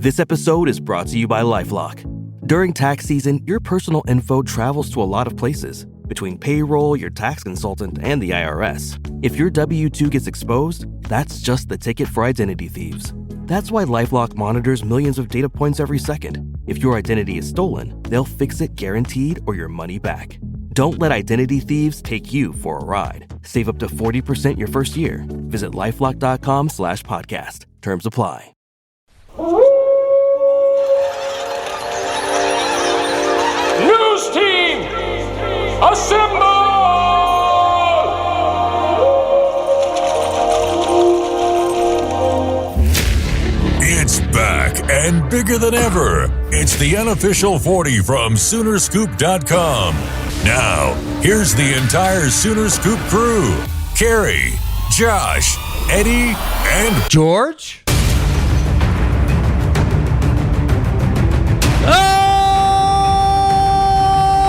This episode is brought to you by LifeLock. During tax season, your personal info travels to a lot of places. Between payroll, your tax consultant, and the IRS. If your W-2 gets exposed, that's just the ticket for identity thieves. That's why LifeLock monitors millions of data points every second. If your identity is stolen, they'll fix it guaranteed or your money back. Don't let identity thieves take you for a ride. Save up to 40% your first year. Visit LifeLock.com/podcast. Terms apply. News team, assemble! It's back and bigger than ever. It's the unofficial 40 from Soonerscoop.com. Now, here's the entire Sooner Scoop crew. Carrie, Josh, Eddie, and George.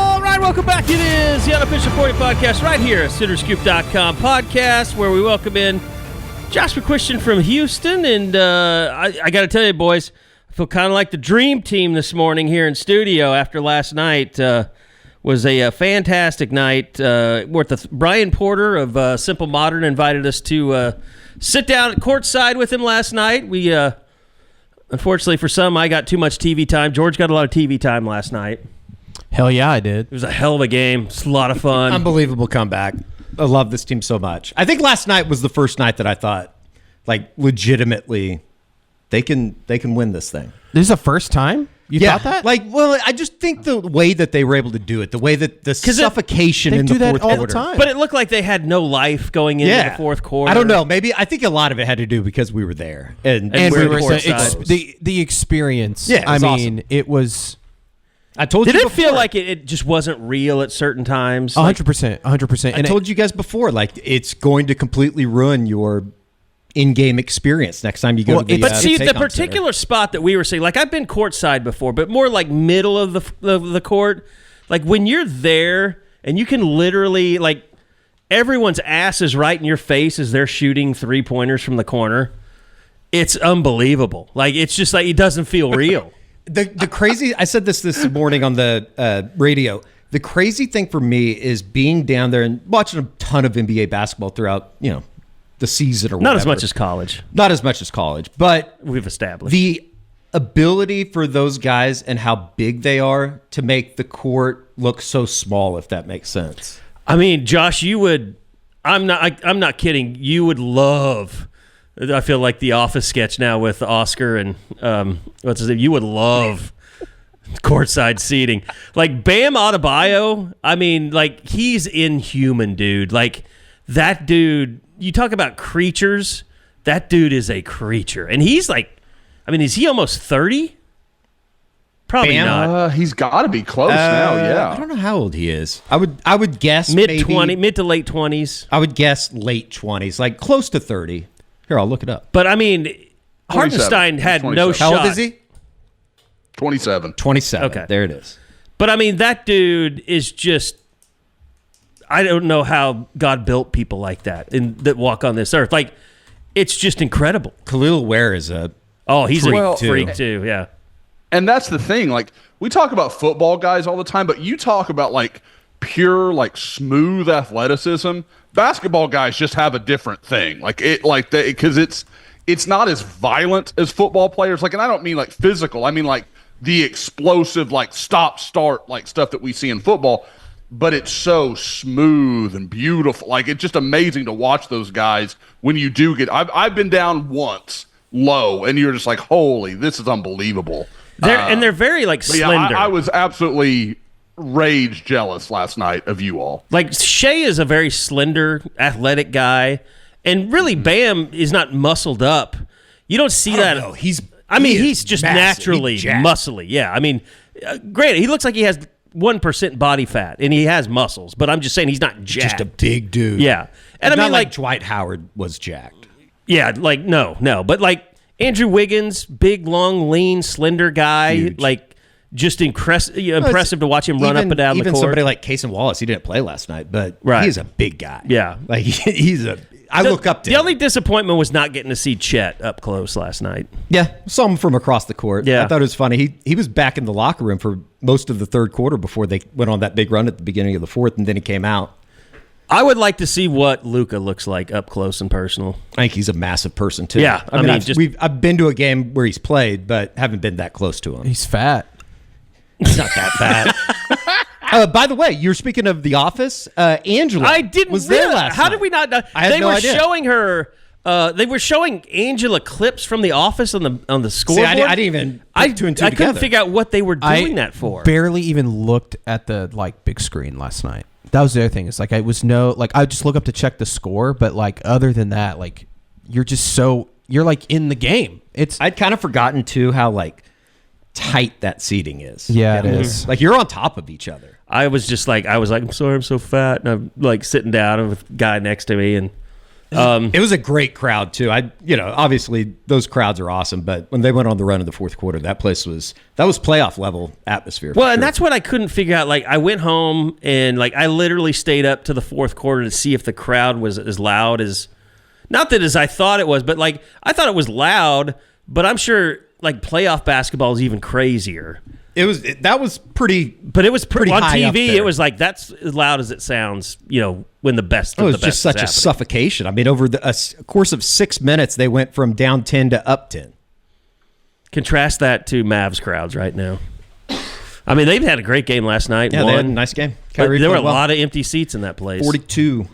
All right, welcome back. It is the unofficial 40 podcast right here at Soonerscoop.com podcast, where we welcome in Josh McCuistion from Houston. And I got to tell you, boys, I feel kind of like the dream team this morning here in studio after last night. Was a fantastic night. Brian Porter of Simple Modern invited us to sit down at courtside with him last night. We, unfortunately for some, I got too much TV time. George got a lot of TV time last night. Hell yeah, I did. It was a hell of a game. It's a lot of fun. Unbelievable comeback. I love this team so much. I think last night was the first night that I thought, like, legitimately, they can win this thing. This is the first time? You thought that? Like, well, I just think the way that they were able to do it, the way that the suffocation in the fourth quarter. The time. But it looked like they had no life going into the fourth quarter. I don't know. Maybe I think a lot of it had to do because we were there and we were the experience. Yeah, I mean, awesome. It was. I told Did you. Did it feel like it just wasn't real at certain times? 100%. 100%. I told you guys before, like, it's going to completely ruin your in-game experience next time you go to the But see, the Take-On particular spot that we were saying, like, I've been courtside before, but more like middle of the court. Like, when you're there and you can literally, like, everyone's ass is right in your face as they're shooting three-pointers from the corner. It's unbelievable. Like, it's just like, it doesn't feel real. The crazy, I said this morning on the radio, the crazy thing for me is being down there and watching a ton of NBA basketball throughout, the season or whatever. Not as much as college. Not as much as college, but we've established the ability for those guys and how big they are to make the court look so small, if that makes sense. I mean, Josh, you would, I'm not kidding, you would love, I feel like the Office sketch now with Oscar and what's his name? You would love courtside seating. Like Bam Adebayo, I mean, like, he's inhuman, dude. Like, that dude, you talk about creatures, that dude is a creature. And he's like, I mean, is he almost 30? Probably Bam? not. He's got to be close now, yeah. I don't know how old he is. I would guess mid to late 20s. I would guess late 20s, like close to 30. Here, I'll look it up. But I mean, Hartenstein had no shot. How old is he? 27. 27. Okay. There it is. But I mean, that dude is just, I don't know how God built people like that and that walk on this earth. Like, it's just incredible. Khalil Ware is he's a freak too, yeah. And that's the thing. Like, we talk about football guys all the time, but you talk about, like, pure, like, smooth athleticism. Basketball guys just have a different thing. Like, because it's not as violent as football players. Like, and I don't mean, like, physical. I mean, like, the explosive, like, stop-start, like, stuff that we see in football. But it's so smooth and beautiful. Like, it's just amazing to watch those guys when you do get – I've been down once low, and you're just like, holy, this is unbelievable. They're very, like, slender. Yeah, I was absolutely rage jealous last night of you all. Like, Shea is a very slender, athletic guy, and really Bam is not muscled up. You don't see that. No, he's just massive. naturally muscly. Yeah, I mean, granted, he looks like he has 1% body fat, and he has muscles, but I'm just saying he's not jacked. Just a big dude. Yeah. And it's I mean, not like Dwight Howard was jacked. Yeah, like, no. But, like, Andrew Wiggins, big, long, lean, slender guy. Huge. Like, just impressive to watch him run up and down the court. Even somebody like Cason Wallace, he didn't play last night, but he's a big guy. Yeah. Like I look up to him. The only disappointment was not getting to see Chet up close last night. Yeah, saw him from across the court. Yeah. I thought it was funny. He was back in the locker room for most of the third quarter before they went on that big run at the beginning of the fourth, and then he came out. I would like to see what Luka looks like up close and personal. I think he's a massive person, too. Yeah. I mean, I've been to a game where he's played, but haven't been that close to him. He's fat. He's not that fat. By the way, you're speaking of The Office. Angela was there last night. How did we not know? They were showing her. They were showing Angela clips from The Office on the scoreboard. See, I didn't even put two and two I together. couldn't figure out what they were doing that for. Barely even looked at the big screen last night. That was the other thing. It's like I just look up to check the score, but other than that, you're just you're in the game. I'd kind of forgotten too how tight that seating is. Yeah, it is. You're on top of each other. I was just I'm sorry, I'm so fat, and I'm sitting down with a guy next to me, and it was a great crowd too. Obviously those crowds are awesome, but when they went on the run in the fourth quarter, that was playoff level atmosphere. Well, and that's what I couldn't figure out. I went home and I literally stayed up to the fourth quarter to see if the crowd was as loud as, not that as I thought it was, but I thought it was loud, but I'm sure playoff basketball is even crazier. That was pretty, but it was pretty on high TV. Up there. It was that's as loud as it sounds. When the best. It was of the just best such a suffocation. I mean, over a course of 6 minutes, they went from down 10 to up 10. Contrast that to Mavs crowds right now. I mean, they've had a great game last night. Yeah, they had a nice game. There were a lot of empty seats in that place. 42.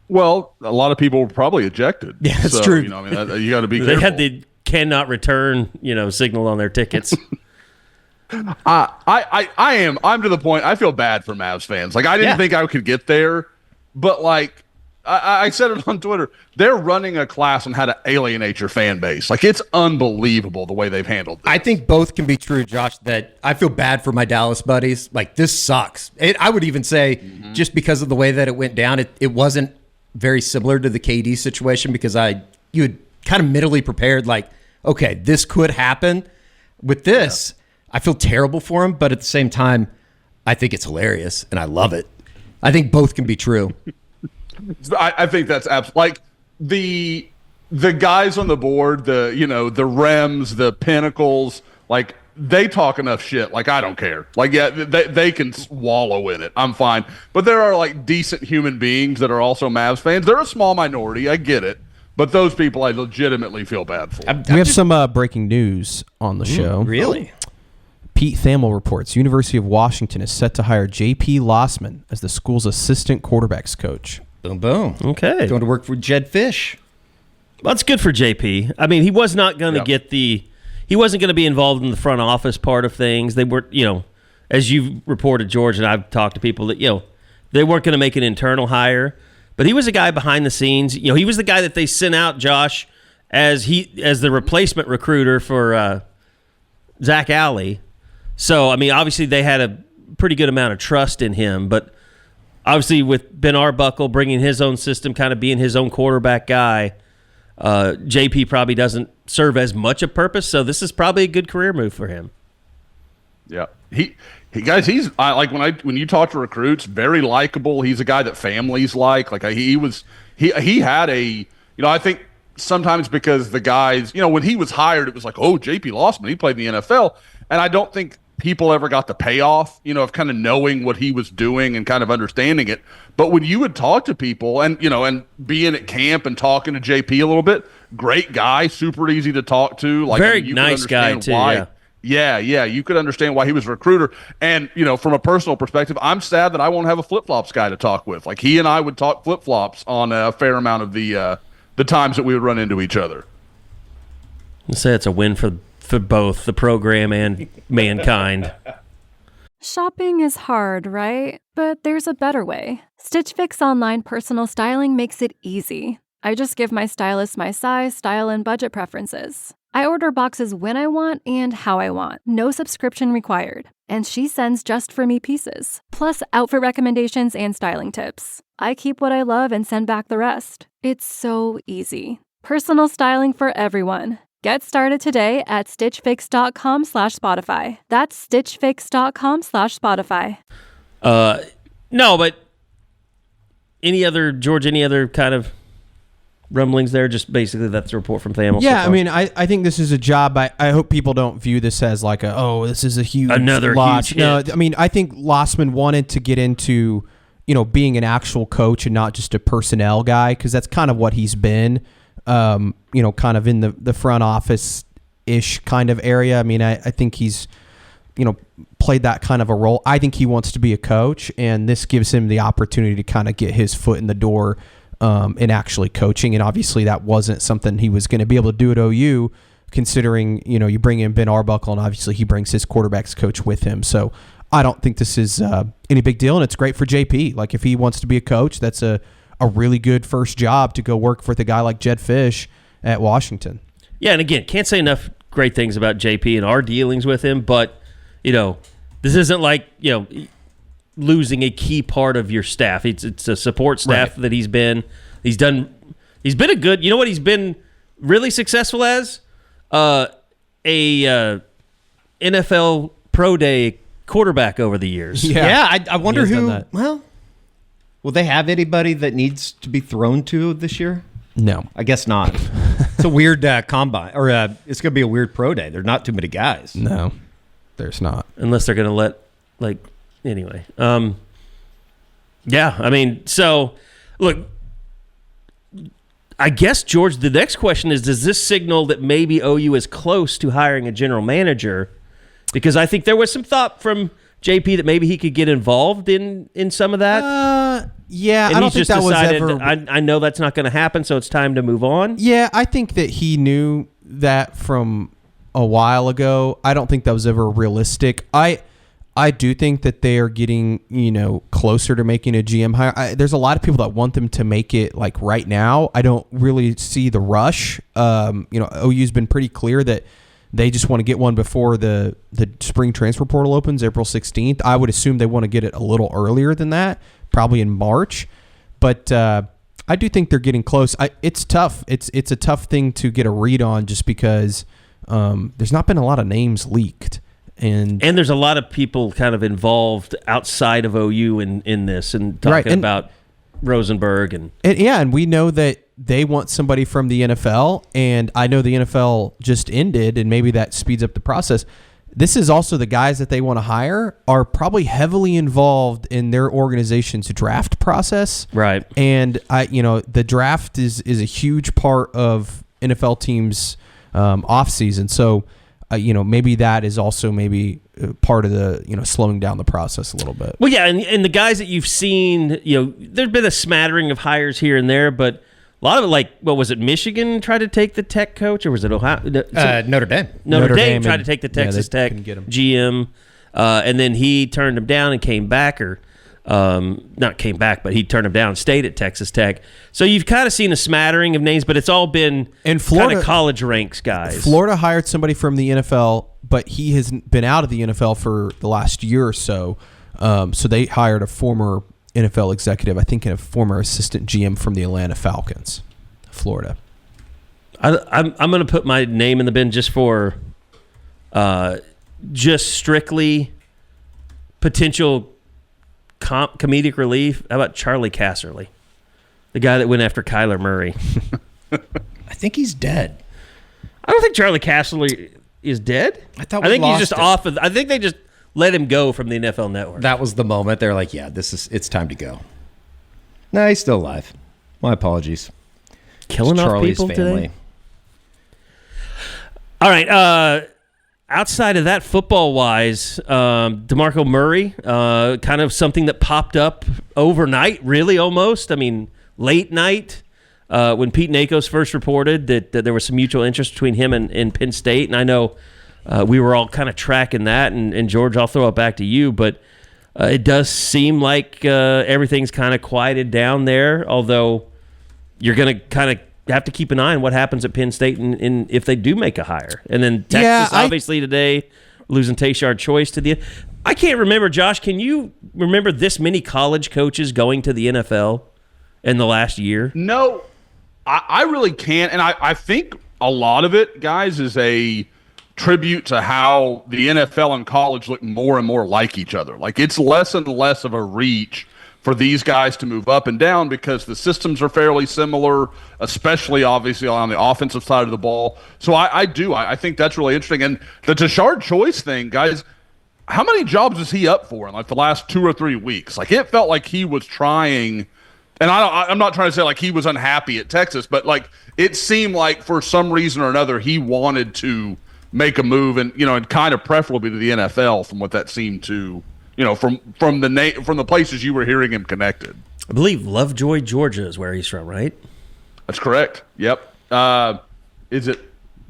Well, a lot of people were probably ejected. Yeah, that's true. You you got to be careful. They had the cannot return, signal on their tickets. I'm to the point. I feel bad for Mavs fans. I didn't think I could get there, but I said it on Twitter. They're running a class on how to alienate your fan base. It's unbelievable the way they've handled this. I think both can be true, Josh, that I feel bad for my Dallas buddies. This sucks. I would even say just because of the way that it went down, it wasn't very similar to the KD situation because you had kind of mentally prepared okay, this could happen. With this, I feel terrible for him, but at the same time, I think it's hilarious and I love it. I think both can be true. I think that's absolutely the guys on the board, the Rems, the Pinnacles, they talk enough shit. I don't care. They can wallow in it. I'm fine. But there are decent human beings that are also Mavs fans. They're a small minority. I get it. But those people I legitimately feel bad for. We have some breaking news on the show. Really? Pete Thamel reports University of Washington is set to hire J.P. Losman as the school's assistant quarterbacks coach. Boom, boom. Okay. Going to work for Jed Fish. Well, that's good for JP. I mean, he was not going to he wasn't going to be involved in the front office part of things. They were, as you've reported, George, and I've talked to people that, they weren't going to make an internal hire. But he was a guy behind the scenes. He was the guy that they sent out, Josh, as the replacement recruiter for Zach Alley. So, I mean, obviously they had a pretty good amount of trust in him. But obviously with Ben Arbuckle bringing his own system, kind of being his own quarterback guy, JP probably doesn't serve as much a purpose. So this is probably a good career move for him. Yeah. Guys, he's when you talk to recruits, very likable. He's a guy that families like. He had I think sometimes because the guys, when he was hired, it was JP Losman, he played in the NFL, and I don't think people ever got the payoff, of kind of knowing what he was doing and kind of understanding it. But when you would talk to people and being at camp and talking to JP a little bit, great guy, super easy to talk to, very nice guy too. Yeah. Yeah, you could understand why he was a recruiter. And, from a personal perspective, I'm sad that I won't have a flip-flops guy to talk with. He and I would talk flip-flops on a fair amount of the times that we would run into each other. I'd say it's a win for both the program and mankind. Shopping is hard, right? But there's a better way. Stitch Fix Online Personal Styling makes it easy. I just give my stylist my size, style, and budget preferences. I order boxes when I want and how I want. No subscription required. And she sends just for me pieces. Plus outfit recommendations and styling tips. I keep what I love and send back the rest. It's so easy. Personal styling for everyone. Get started today at stitchfix.com/Spotify. That's stitchfix.com/Spotify. No, but any other kind of rumblings there? Just basically that's the report from Thamel. Yeah, I mean, I think this is a job. I hope people don't view this as like this is a huge another loss. huge No, hit. I mean, I think Losman wanted to get into, being an actual coach and not just a personnel guy, because that's kind of what he's been, kind of in the front office-ish kind of area. I mean, I think he's, played that kind of a role. I think he wants to be a coach, and this gives him the opportunity to kind of get his foot in the door in actually coaching. And obviously that wasn't something he was going to be able to do at OU, considering, you bring in Ben Arbuckle, and obviously he brings his quarterbacks coach with him. So I don't think this is any big deal, and it's great for JP. Like, if he wants to be a coach, that's a really good first job to go work for the guy like Jed Fish at Washington. Yeah, and again, can't say enough great things about JP and our dealings with him, but, this isn't like, losing a key part of your staff. It's a support staff that he's been a good, he's been really successful as? A NFL Pro Day quarterback over the years. Yeah, I wonder He has done who. that. Well, will they have anybody that needs to be thrown to this year? No. I guess not. It's a weird combine, or it's going to be a weird pro day. There's not too many guys. No, there's not. Unless they're going to let, anyway. Yeah, I mean, so, look, I guess, George, the next question is, does this signal that maybe OU is close to hiring a general manager? Because I think there was some thought from JP that maybe he could get involved in some of that. Yeah, and I don't he's think just that was decided, ever... I know that's not going to happen, so it's time to move on. Yeah, I think that he knew that from a while ago. I don't think that was ever realistic. I do think that they are getting, closer to making a GM hire. There's a lot of people that want them to make it like right now. I don't really see the rush. OU's been pretty clear that they just want to get one before the spring transfer portal opens April 16th. I would assume they want to get it a little earlier than that, probably in March. But I do think they're getting close. It's tough. It's a tough thing to get a read on, just because there's not been a lot of names leaked. And there's a lot of people kind of involved outside of OU in this, and talking about Rosenberg and we know that they want somebody from the NFL, and I know the NFL just ended, and maybe that speeds up the process. This is also the guys that they want to hire are probably heavily involved in their organization's draft process. Right. And the draft is a huge part of NFL teams' offseason. So maybe that is also part of the, slowing down the process a little bit. Well, yeah, and the guys that you've seen, there's been a smattering of hires here and there, but a lot of it, what was it, Michigan tried to take the Tech coach, or was it Ohio? Notre Dame. Notre Dame tried to take the Texas Tech GM, and then he turned him down and came back, or not came back, but he turned him down and stayed at Texas Tech. So you've kind of seen a smattering of names, but it's all been in Florida, kind of college ranks guys. Florida hired somebody from the NFL, but he has been out of the NFL for the last year or so. So they hired a former NFL executive, I think a former assistant GM from the Atlanta Falcons, Florida. I'm going to put my name in the bin just for just strictly potential comedic relief. How about Charlie Casserly, the guy that went after Kyler Murray? I think he's dead. I don't think Charlie Casserly is dead. I think he's just off of. I think they just let him go from the NFL Network. That was the moment they're like, yeah, it's time to go. No, he's still alive. My apologies. Killing off Charlie's people family. today. All right. Outside of that, football-wise, DeMarco Murray, kind of something that popped up overnight, really almost. I mean, late night when Pete Nakos first reported that there was some mutual interest between him and Penn State. And I know we were all kind of tracking that. And George, I'll throw it back to you. But it does seem like everything's kind of quieted down there, although you're going to kind of have to keep an eye on what happens at Penn State and if they do make a hire. And then Texas, obviously, today, losing Tayshard Choice to the... I can't remember, Josh, can you remember this many college coaches going to the NFL in the last year? No, I really can't. And I think a lot of it, guys, is a tribute to how the NFL and college look more and more like each other. Like, it's less and less of a reach for these guys to move up and down because the systems are fairly similar, especially obviously on the offensive side of the ball. So I think that's really interesting. And the Tashard Choice thing, guys, how many jobs is he up for in like the last 2 or 3 weeks? Like, it felt like he was trying, and I'm not trying to say like he was unhappy at Texas, but like it seemed like for some reason or another he wanted to make a move, and and kind of preferably to the NFL from what that seemed to, from the places you were hearing him connected. I believe Lovejoy, Georgia is where he's from, right? That's correct. Yep. Is it?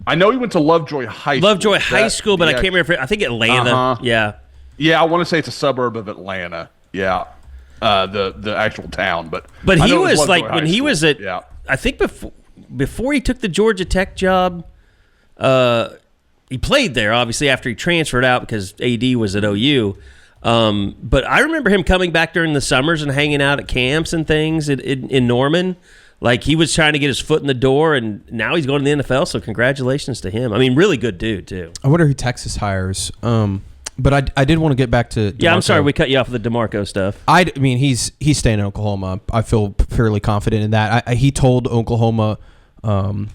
I know he went to Lovejoy High School. Lovejoy High School, but I can't remember. I think Atlanta. Uh-huh. Yeah. Yeah, I want to say it's a suburb of Atlanta. Yeah. The actual town, but he was like when he was at. Yeah. I think before he took the Georgia Tech job. He played there, obviously, after he transferred out because AD was at OU. But I remember him coming back during the summers and hanging out at camps and things in Norman. Like, he was trying to get his foot in the door, and now he's going to the NFL, so congratulations to him. I mean, really good dude, too. I wonder who Texas hires. But I did want to get back to DeMarco. Yeah, I'm sorry we cut you off with the DeMarco stuff. I mean, he's staying in Oklahoma. I feel fairly confident in that. He told Oklahoma, staffers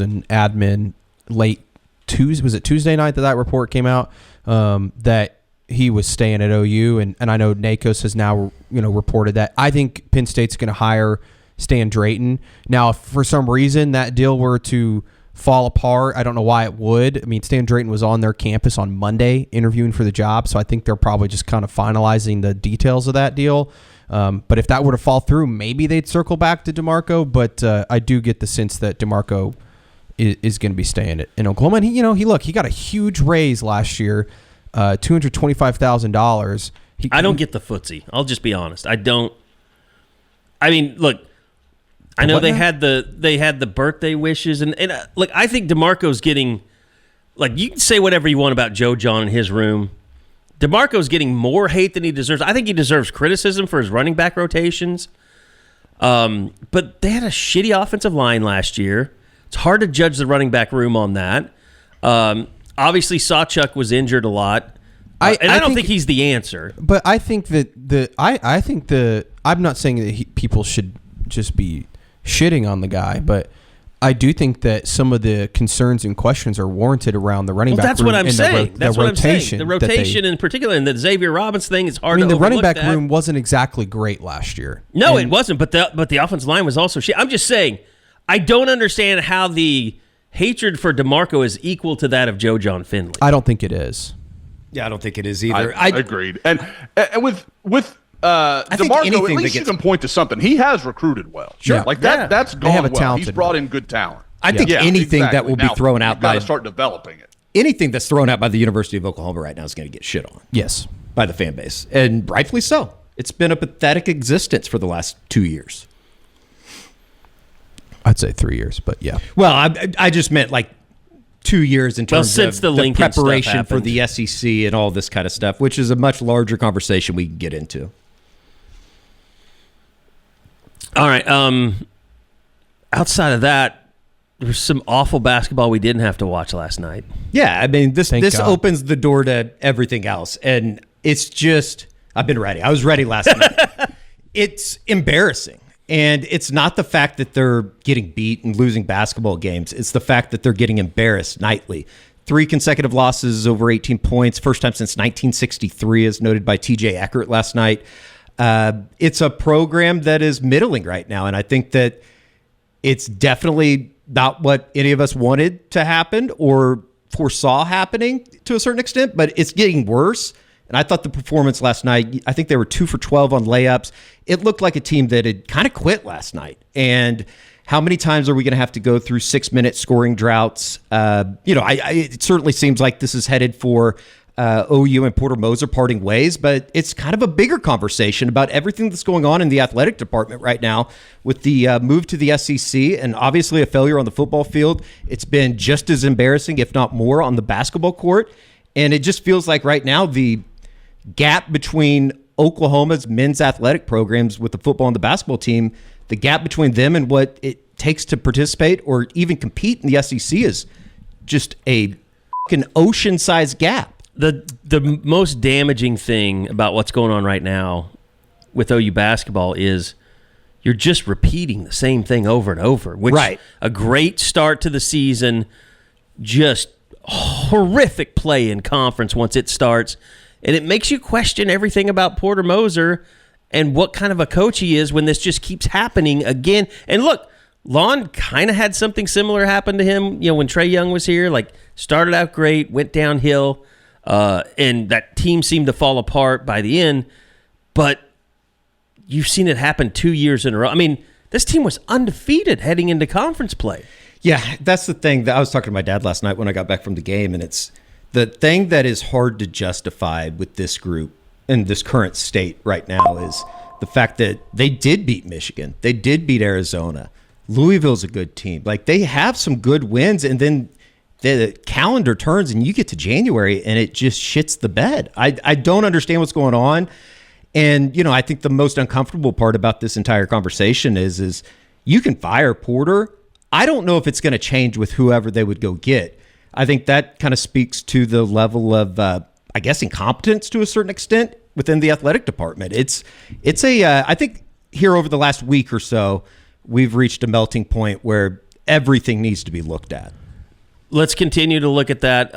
and admin late Tuesday, was it Tuesday night that report came out, that he was staying at OU, and I know Nakos has now reported that. I think Penn State's going to hire Stan Drayton. Now, if for some reason that deal were to fall apart, I don't know why it would. I mean, Stan Drayton was on their campus on Monday interviewing for the job, so I think they're probably just kind of finalizing the details of that deal. But if that were to fall through, maybe they'd circle back to DeMarco, but I do get the sense that DeMarco is going to be staying in Oklahoma. And he got a huge raise last year, $225,000. I don't get the footsie. I'll just be honest. I don't. I mean, look, I know they had the birthday wishes, and look, I think DeMarco's getting, like, you can say whatever you want about Joe John in his room. DeMarco's getting more hate than he deserves. I think he deserves criticism for his running back rotations. But they had a shitty offensive line last year. It's hard to judge the running back room on that. Obviously, Sawchuk was injured a lot. I don't think he's the answer. But I think that I'm not saying that people should just be shitting on the guy, but I do think that some of the concerns and questions are warranted around the running back room. That's what I'm saying. That's what I'm saying. The rotation in particular, and the Xavier Robbins thing is hard to overlook. The running back room wasn't exactly great last year. No, it wasn't, but the offensive line was also shit. I'm just saying, I don't understand how the hatred for DeMarco is equal to that of Joe John Finley. I don't think it is. Yeah, I don't think it is either. I agreed. And with DeMarco, at least you can point to something. He has recruited well. Sure. Like that. That's gone have a well. talented He's brought in good talent. I think anything that will be thrown out by start developing it. Anything that's thrown out by the University of Oklahoma right now is going to get shit on. Yes, by the fan base, and rightfully so. It's been a pathetic existence for the last 2 years. I'd say 3 years, but yeah. Well, I just meant like 2 years in terms since of the preparation for the SEC and all this kind of stuff, which is a much larger conversation we can get into. All right. Outside of that, there was some awful basketball we didn't have to watch last night. Yeah, I mean, this opens the door to everything else, and it's just, I've been ready. I was ready last night. It's embarrassing. And it's not the fact that they're getting beat and losing basketball games. It's the fact that they're getting embarrassed nightly. 3 consecutive losses over 18 points. First time since 1963, as noted by TJ Eckert last night. It's a program that is middling right now. And I think that it's definitely not what any of us wanted to happen or foresaw happening to a certain extent, but it's getting worse. And I thought the performance last night, I think they were 2 for 12 on layups. It looked like a team that had kind of quit last night. And how many times are we going to have to go through 6-minute scoring droughts? It certainly seems like this is headed for OU and Porter Moser parting ways, but it's kind of a bigger conversation about everything that's going on in the athletic department right now with the move to the SEC and obviously a failure on the football field. It's been just as embarrassing, if not more, on the basketball court. And it just feels like right now the gap between Oklahoma's men's athletic programs with the football and the basketball team, the gap between them and what it takes to participate or even compete in the SEC is just a fucking ocean-sized gap. The most damaging thing about what's going on right now with OU basketball is you're just repeating the same thing over and over, which a great start to the season, just horrific play in conference once it starts, and it makes you question everything about Porter Moser and what kind of a coach he is when this just keeps happening again. And look, Lon kind of had something similar happen to him, when Trae Young was here. Like, started out great, went downhill, and that team seemed to fall apart by the end. But you've seen it happen 2 years in a row. I mean, this team was undefeated heading into conference play. Yeah, that's the thing that I was talking to my dad last night when I got back from the game, and it's the thing that is hard to justify with this group in this current state right now is the fact that they did beat Michigan. They did beat Arizona. Louisville's a good team. Like, they have some good wins, and then the calendar turns and you get to January and it just shits the bed. I don't understand what's going on. And, I think the most uncomfortable part about this entire conversation is you can fire Porter. I don't know if it's going to change with whoever they would go get. I think that kind of speaks to the level of, I guess, incompetence to a certain extent within the athletic department. I think here over the last week or so, we've reached a melting point where everything needs to be looked at. Let's continue to look at that.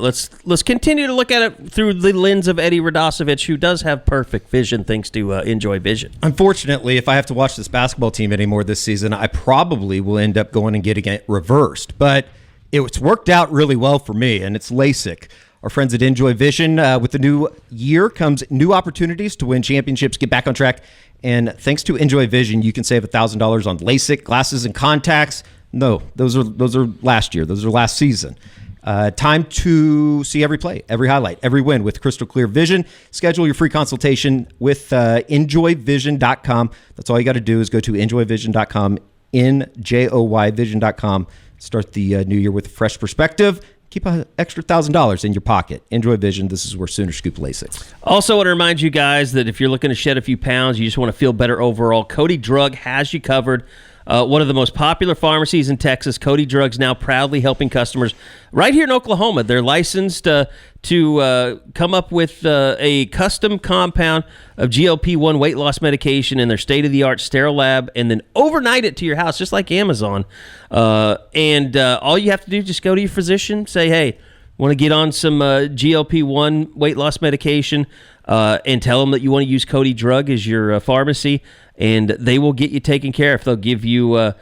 Let's continue to look at it through the lens of Eddie Radosevich, who does have perfect vision thanks to Enjoy Vision. Unfortunately, if I have to watch this basketball team anymore this season, I probably will end up going and getting it reversed. But it's worked out really well for me, and it's LASIK. Our friends at Enjoy Vision, with the new year comes new opportunities to win championships, get back on track. And thanks to Enjoy Vision, you can save $1,000 on LASIK, glasses, and contacts. No, those are last year. Those are last season. Time to see every play, every highlight, every win with crystal clear vision. Schedule your free consultation with enjoyvision.com. That's all you got to do is go to enjoyvision.com, NJOYvision.com. Start the new year with a fresh perspective. Keep an extra $1,000 in your pocket. Enjoy Vision. This is where Sooner Scoop LASIK. Also, I want to remind you guys that if you're looking to shed a few pounds, you just want to feel better overall, Cody Drug has you covered. One of the most popular pharmacies in Texas, Cody Drug's now proudly helping customers right here in Oklahoma. They're licensed to come up with a custom compound of GLP-1 weight loss medication in their state-of-the-art sterile lab and then overnight it to your house, just like Amazon. And all you have to do is just go to your physician, say, hey, want to get on some GLP-1 weight loss medication, and tell them that you want to use Cody Drug as your pharmacy, and they will get you taken care of. They'll give you,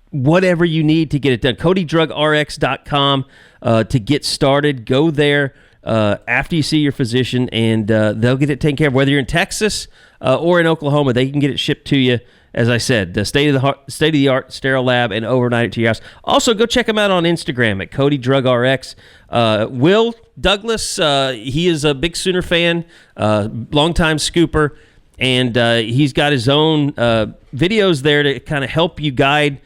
whatever you need to get it done. CodyDrugRx.com to get started. Go there after you see your physician, and they'll get it taken care of. Whether you're in Texas or in Oklahoma, they can get it shipped to you. As I said, the state-of-the-art sterile lab and overnight it to your house. Also, go check them out on Instagram at CodyDrugRx. Will Douglas, he is a big Sooner fan, longtime scooper, and he's got his own videos there to kind of help guide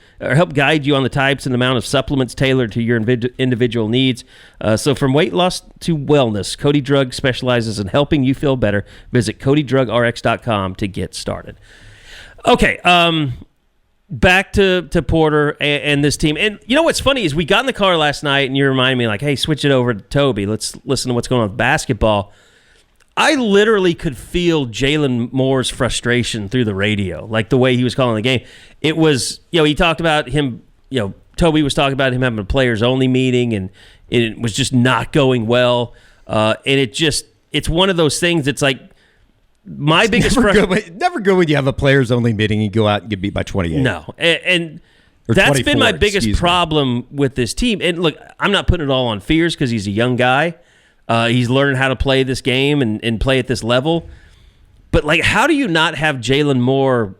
you on the types and amount of supplements tailored to your individual needs. So from weight loss to wellness, Cody Drug specializes in helping you feel better. Visit CodyDrugRx.com to get started. Okay, back to Porter and this team. And you know what's funny is we got in the car last night and you reminded me, like, hey, switch it over to Toby. Let's listen to what's going on with basketball. I literally could feel Jalen Moore's frustration through the radio, like the way he was calling the game. It was, he talked about him, Toby was talking about him having a players-only meeting, and it was just not going well. And it's one of those things that's like, never good when you have a players-only meeting and you go out and get beat by 28. No, and that's been my biggest problem with this team. And look, I'm not putting it all on Fears because he's a young guy. He's learning how to play this game and play at this level. But like, how do you not have Jalen Moore,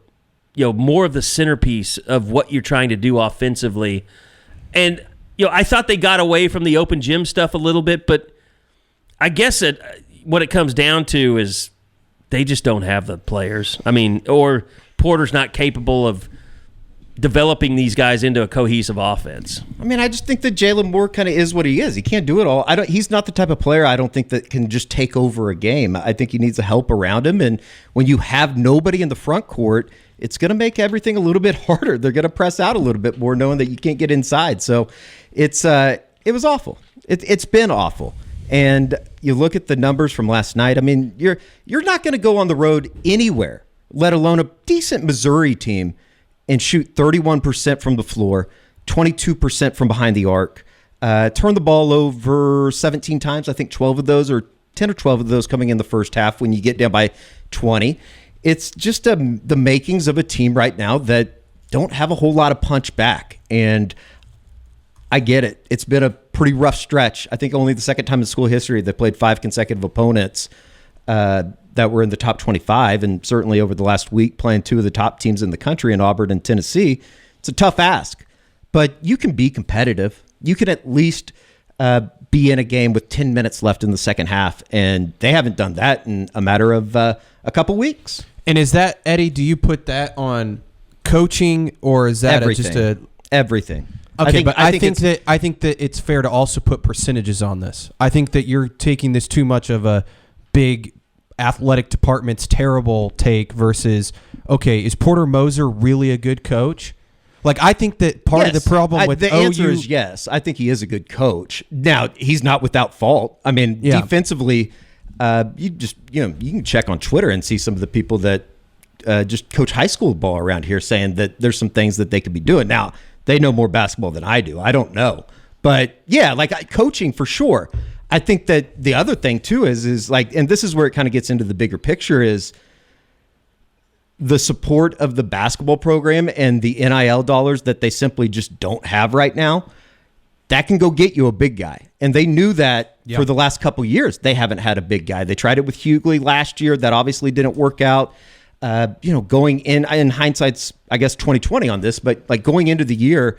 more of the centerpiece of what you're trying to do offensively? And I thought they got away from the open gym stuff a little bit, but I guess what it comes down to is they just don't have the players. I mean, or Porter's not capable of developing these guys into a cohesive offense. I mean, I just think that Jalen Moore kind of is what he is. He can't do it all. He's not the type of player I don't think that can just take over a game. I think he needs the help around him. And when you have nobody in the front court, it's going to make everything a little bit harder. They're going to press out a little bit more, knowing that you can't get inside. So it was awful. It's been awful. And you look at the numbers from last night. I mean, you're not going to go on the road anywhere, let alone a decent Missouri team, and shoot 31% from the floor, 22% from behind the arc, turn the ball over 17 times. I think 12 of those, or 10 or 12 of those coming in the first half when you get down by 20. It's just the makings of a team right now that don't have a whole lot of punch back. And I get it. It's been a pretty rough stretch. I think only the second time in school history they played 5 consecutive opponents that were in the top 25, and certainly over the last week playing 2 of the top teams in the country in Auburn and Tennessee. It's a tough ask, but you can be competitive. You can at least be in a game with 10 minutes left in the second half, and they haven't done that in a matter of a couple weeks. And is that, Eddie, do you put that on coaching, or is that everything? Okay, I think that it's fair to also put percentages on this. I think that you're taking this too much of a big athletic department's terrible take versus, okay, is Porter Moser really a good coach? Like, I think that part of the problem with the answer is yes. I think he is a good coach. Now, he's not without fault. I mean, defensively, you can check on Twitter and see some of the people that just coach high school ball around here saying that there's some things that they could be doing. Now, they know more basketball than I do. I don't know. But yeah, like coaching for sure. I think that the other thing too is like, and this is where it kind of gets into the bigger picture, is the support of the basketball program and the NIL dollars that they simply just don't have right now. That can go get you a big guy. And they knew that for the last couple of years. They haven't had a big guy. They tried it with Hughley last year. That obviously didn't work out. Going in hindsight's, I guess, 2020 on this, but like going into the year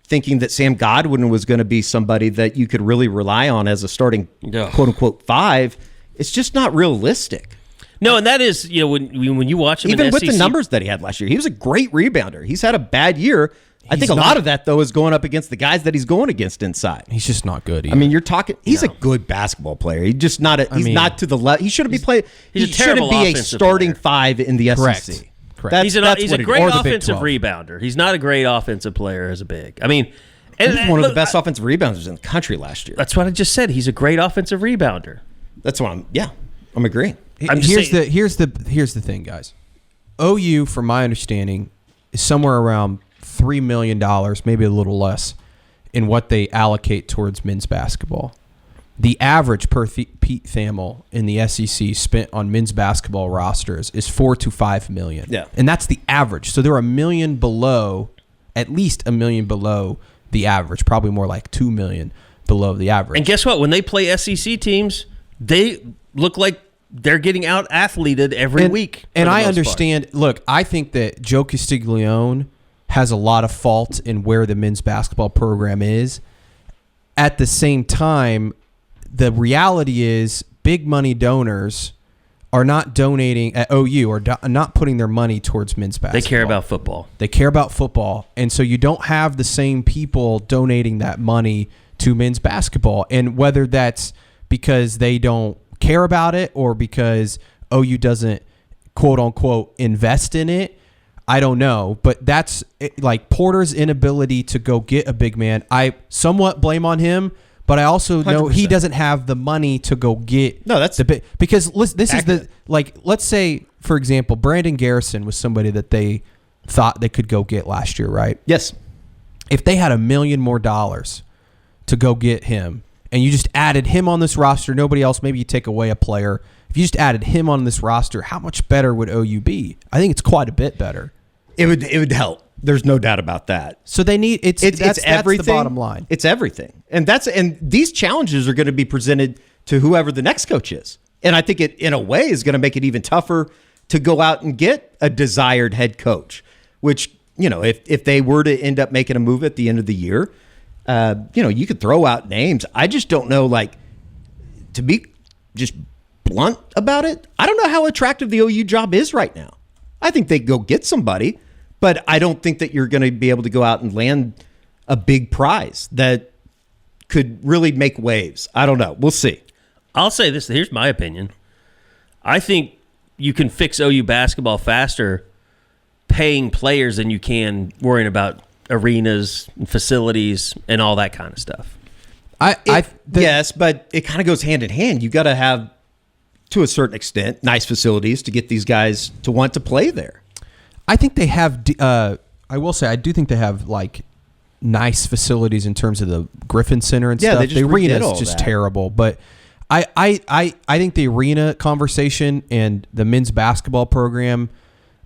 thinking that Sam Godwin was going to be somebody that you could really rely on as a starting quote unquote 5, it's just not realistic. No, and that is, when you watch him, even in with SEC, the numbers that he had last year, he was a great rebounder. He's had a bad year. I think a lot of that though is going up against the guys that he's going against inside. He's just not good either. I mean, you're talking. He's a good basketball player. He's just not. Not to the level. He shouldn't be playing. He shouldn't be a starting 5 in the SEC. Correct. He's a great offensive rebounder. He's not a great offensive player as a big. I mean, he was one of the best offensive rebounders in the country last year. That's what I just said. He's a great offensive rebounder. That's what I'm agreeing. Here's the thing, guys. OU, from my understanding, is somewhere around $3 million, maybe a little less, in what they allocate towards men's basketball. The average per Pete Thamel in the SEC spent on men's basketball rosters is $4 to $5 million. Yeah. And that's the average. So they're $1 million below, at least $1 million below the average, probably more like $2 million below the average. And guess what? When they play SEC teams, they look like they're getting out athleted every week. And I understand. Look, I think that Joe Castiglione has a lot of fault in where the men's basketball program is. At the same time, the reality is big money donors are not donating at OU or not putting their money towards men's basketball. They care about football. They care about football. And so you don't have the same people donating that money to men's basketball. And whether that's because they don't care about it or because OU doesn't, quote unquote, invest in it, I don't know. But that's like Porter's inability to go get a big man. I somewhat blame on him. But I also know 100%. he doesn't have the money to go get the big, because this is the, like, let's say, for example, Brandon Garrison was somebody that they thought they could go get last year, right? Yes. If they had $1 million more to go get him, and you just added him on this roster, nobody else, maybe you take away a player. If you just added him on this roster, how much better would OU be? I think it's quite a bit better. It would help. There's no doubt about that. So they need it's everything. That's the bottom line. It's everything, and these challenges are going to be presented to whoever the next coach is, and I think it in a way is going to make it even tougher to go out and get a desired head coach. Which if they were to end up making a move at the end of the year, you could throw out names. I just don't know. Like, to be just blunt about it, I don't know how attractive the OU job is right now. I think they go get somebody. But I don't think that you're going to be able to go out and land a big prize that could really make waves. I don't know. We'll see. I'll say this. Here's my opinion. I think you can fix OU basketball faster paying players than you can worrying about arenas and facilities and all that kind of stuff. Yes, but it kind of goes hand in hand. You got to have, to a certain extent, nice facilities to get these guys to want to play there. I think they have. I will say, I do think they have like nice facilities in terms of the Griffin Center and stuff. The arena is just terrible, but I think the arena conversation and the men's basketball program.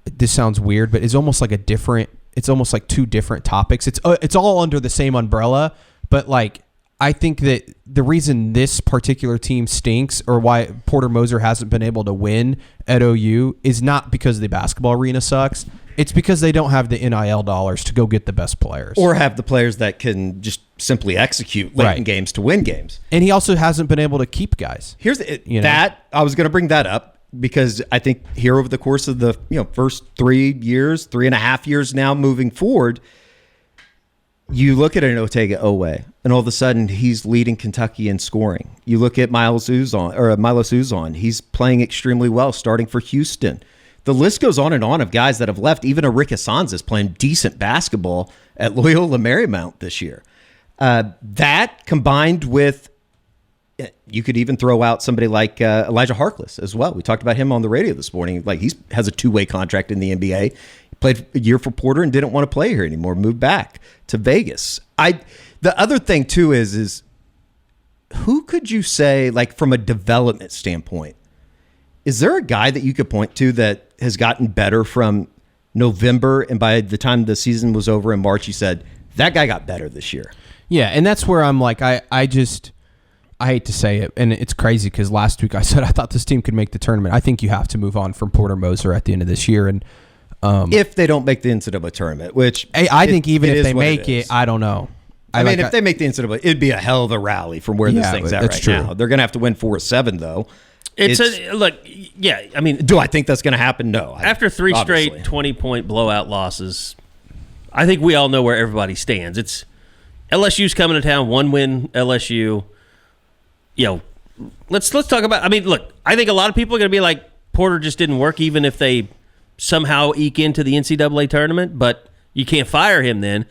This sounds weird, but it's almost like it's almost like two different topics. It's all under the same umbrella, but like. I think that the reason this particular team stinks or why Porter Moser hasn't been able to win at OU is not because the basketball arena sucks. It's because they don't have the NIL dollars to go get the best players. Or have the players that can just simply execute late in games to win games. And he also hasn't been able to keep guys. Here's I was going to bring that up because I think here over the course of the first 3.5 years now moving forward, you look at an Otega Owe, and all of a sudden he's leading Kentucky in scoring. You look at Milo Uzon, he's playing extremely well, starting for Houston. The list goes on of guys that have left. Even a Rick Assanza is playing decent basketball at Loyola Marymount this year. That combined with, you could even throw out somebody like Elijah Harkless as well. We talked about him on the radio this morning. Like he has a 2-way contract in the NBA. Played a year for Porter and didn't want to play here anymore, moved back to Vegas. The other thing, too, is who could you say, like from a development standpoint, is there a guy that you could point to that has gotten better from November and by the time the season was over in March, you said, that guy got better this year? Yeah, and that's where I'm like, I hate to say it, and it's crazy because last week I said I thought this team could make the tournament. I think you have to move on from Porter Moser at the end of this year, and if they don't make the NCAA tournament, which I think even if they make it, I don't know. I mean, if they make the NCAA, it'd be a hell of a rally from where this thing's at right now. They're going to have to win 4-7, though. I mean, do I think that's going to happen? No. After three straight 20-point blowout losses, I think we all know where everybody stands. It's LSU's coming to town, 1-win LSU. Let's talk about. I mean, look, I think a lot of people are going to be like, Porter just didn't work, even if they somehow eke into the NCAA tournament, but you can't fire him then.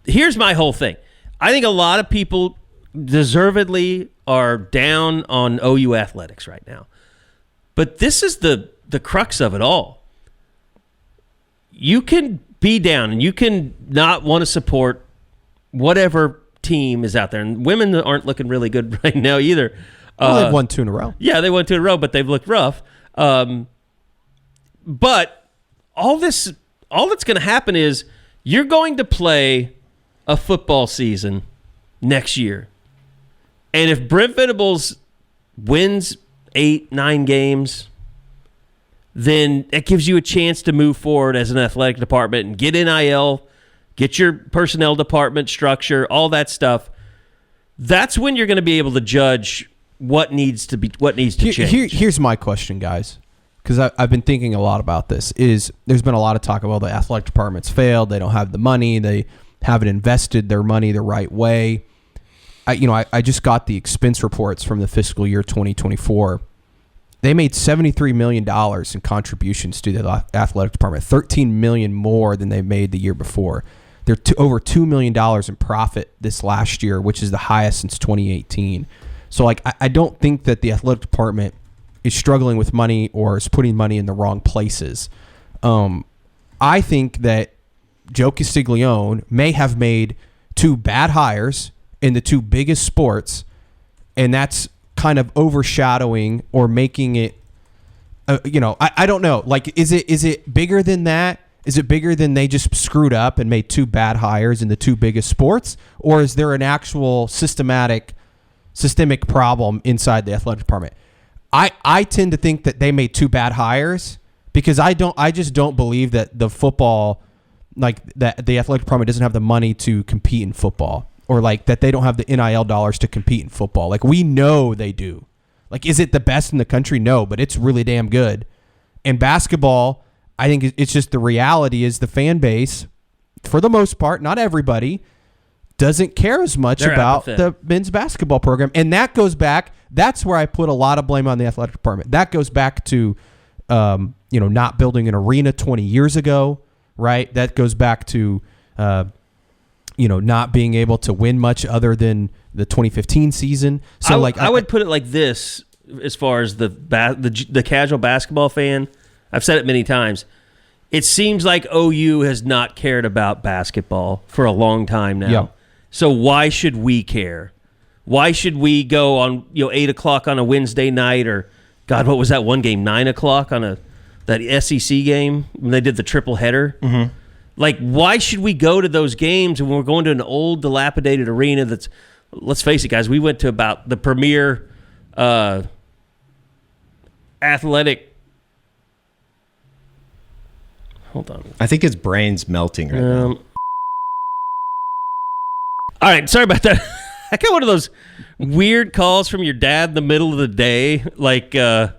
Here's my whole thing. I think a lot of people deservedly are down on OU athletics right now. But this is the crux of it all. You can be down and you can not want to support whatever team is out there. And women aren't looking really good right now either. Well, they've won 2 in a row. Yeah, they won 2 in a row, but they've looked rough. But all that's going to happen is you're going to play a football season next year. And if Brent Venables wins 8-9 games, then it gives you a chance to move forward as an athletic department and get NIL, get your personnel department structure, all that stuff. That's when you're going to be able to judge what needs to change. Here's my question, guys. Because I've been thinking a lot about this, is there's been a lot of talk about the athletic department's failed. They don't have the money. They haven't invested their money the right way. I just got the expense reports from the fiscal year 2024. They made $73 million in contributions to the athletic department, $13 million more than they made the year before. They're over $2 million in profit this last year, which is the highest since 2018. So, I don't think that the athletic department is struggling with money or is putting money in the wrong places. I think that Joe Castiglione may have made 2 bad hires in the 2 biggest sports, and that's kind of overshadowing or making it, I don't know. Like, is it bigger than that? Is it bigger than they just screwed up and made 2 bad hires in the 2 biggest sports? Or is there an actual systemic problem inside the athletic department? I tend to think that they made 2 bad hires because I just don't believe that the football, like that the athletic department doesn't have the money to compete in football, or like that they don't have the NIL dollars to compete in football. Like, we know they do. Like, is it the best in the country? No, but it's really damn good. And basketball, I think it's just the reality is the fan base, for the most part, not everybody, doesn't care as much about the men's basketball program. And that goes back, that's where I put a lot of blame on the athletic department. That goes back to, not building an arena 20 years ago, right? That goes back to, not being able to win much other than the 2015 season. So I would put it like this as far as the casual basketball fan. I've said it many times. It seems like OU has not cared about basketball for a long time now. Yeah. So why should we care? Why should we go on 8 o'clock on a Wednesday night, or God, what was that one game, 9 o'clock on that SEC game when they did the triple header? Mm-hmm. Like, why should we go to those games when we're going to an old, dilapidated arena that's, let's face it, guys, we went to about the premier athletic. Hold on. I think his brain's melting right now. All right, sorry about that. I got one of those weird calls from your dad in the middle of the day, and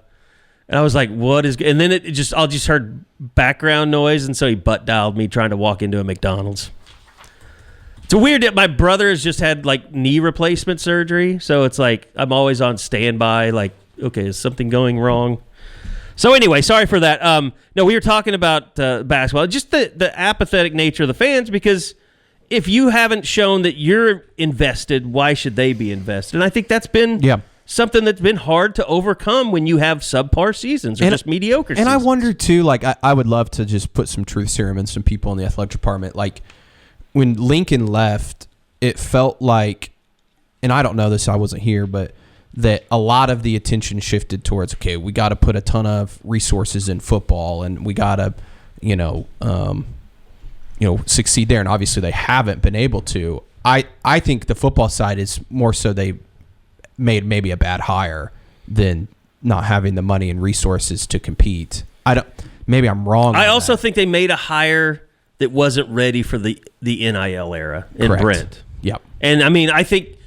I was like, "What is?" And then I just heard background noise, and so he butt dialed me trying to walk into a McDonald's. It's weird that my brother has just had knee replacement surgery, so it's like I'm always on standby. Like, okay, is something going wrong? So anyway, sorry for that. No, we were talking about basketball, just the apathetic nature of the fans, because if you haven't shown that you're invested, why should they be invested? And I think that's been something that's been hard to overcome when you have subpar seasons or just mediocre seasons. And I wonder, too, I would love to just put some truth serum in some people in the athletic department. Like, when Lincoln left, it felt like, and I don't know this, I wasn't here, but that a lot of the attention shifted towards, okay, we got to put a ton of resources in football, and we got to, succeed there. And obviously they haven't been able to. I think the football side is more so they made maybe a bad hire than not having the money and resources to compete. Maybe I'm wrong. I also think they made a hire that wasn't ready for the NIL era in Correct. Brent. Yep. And I mean, I think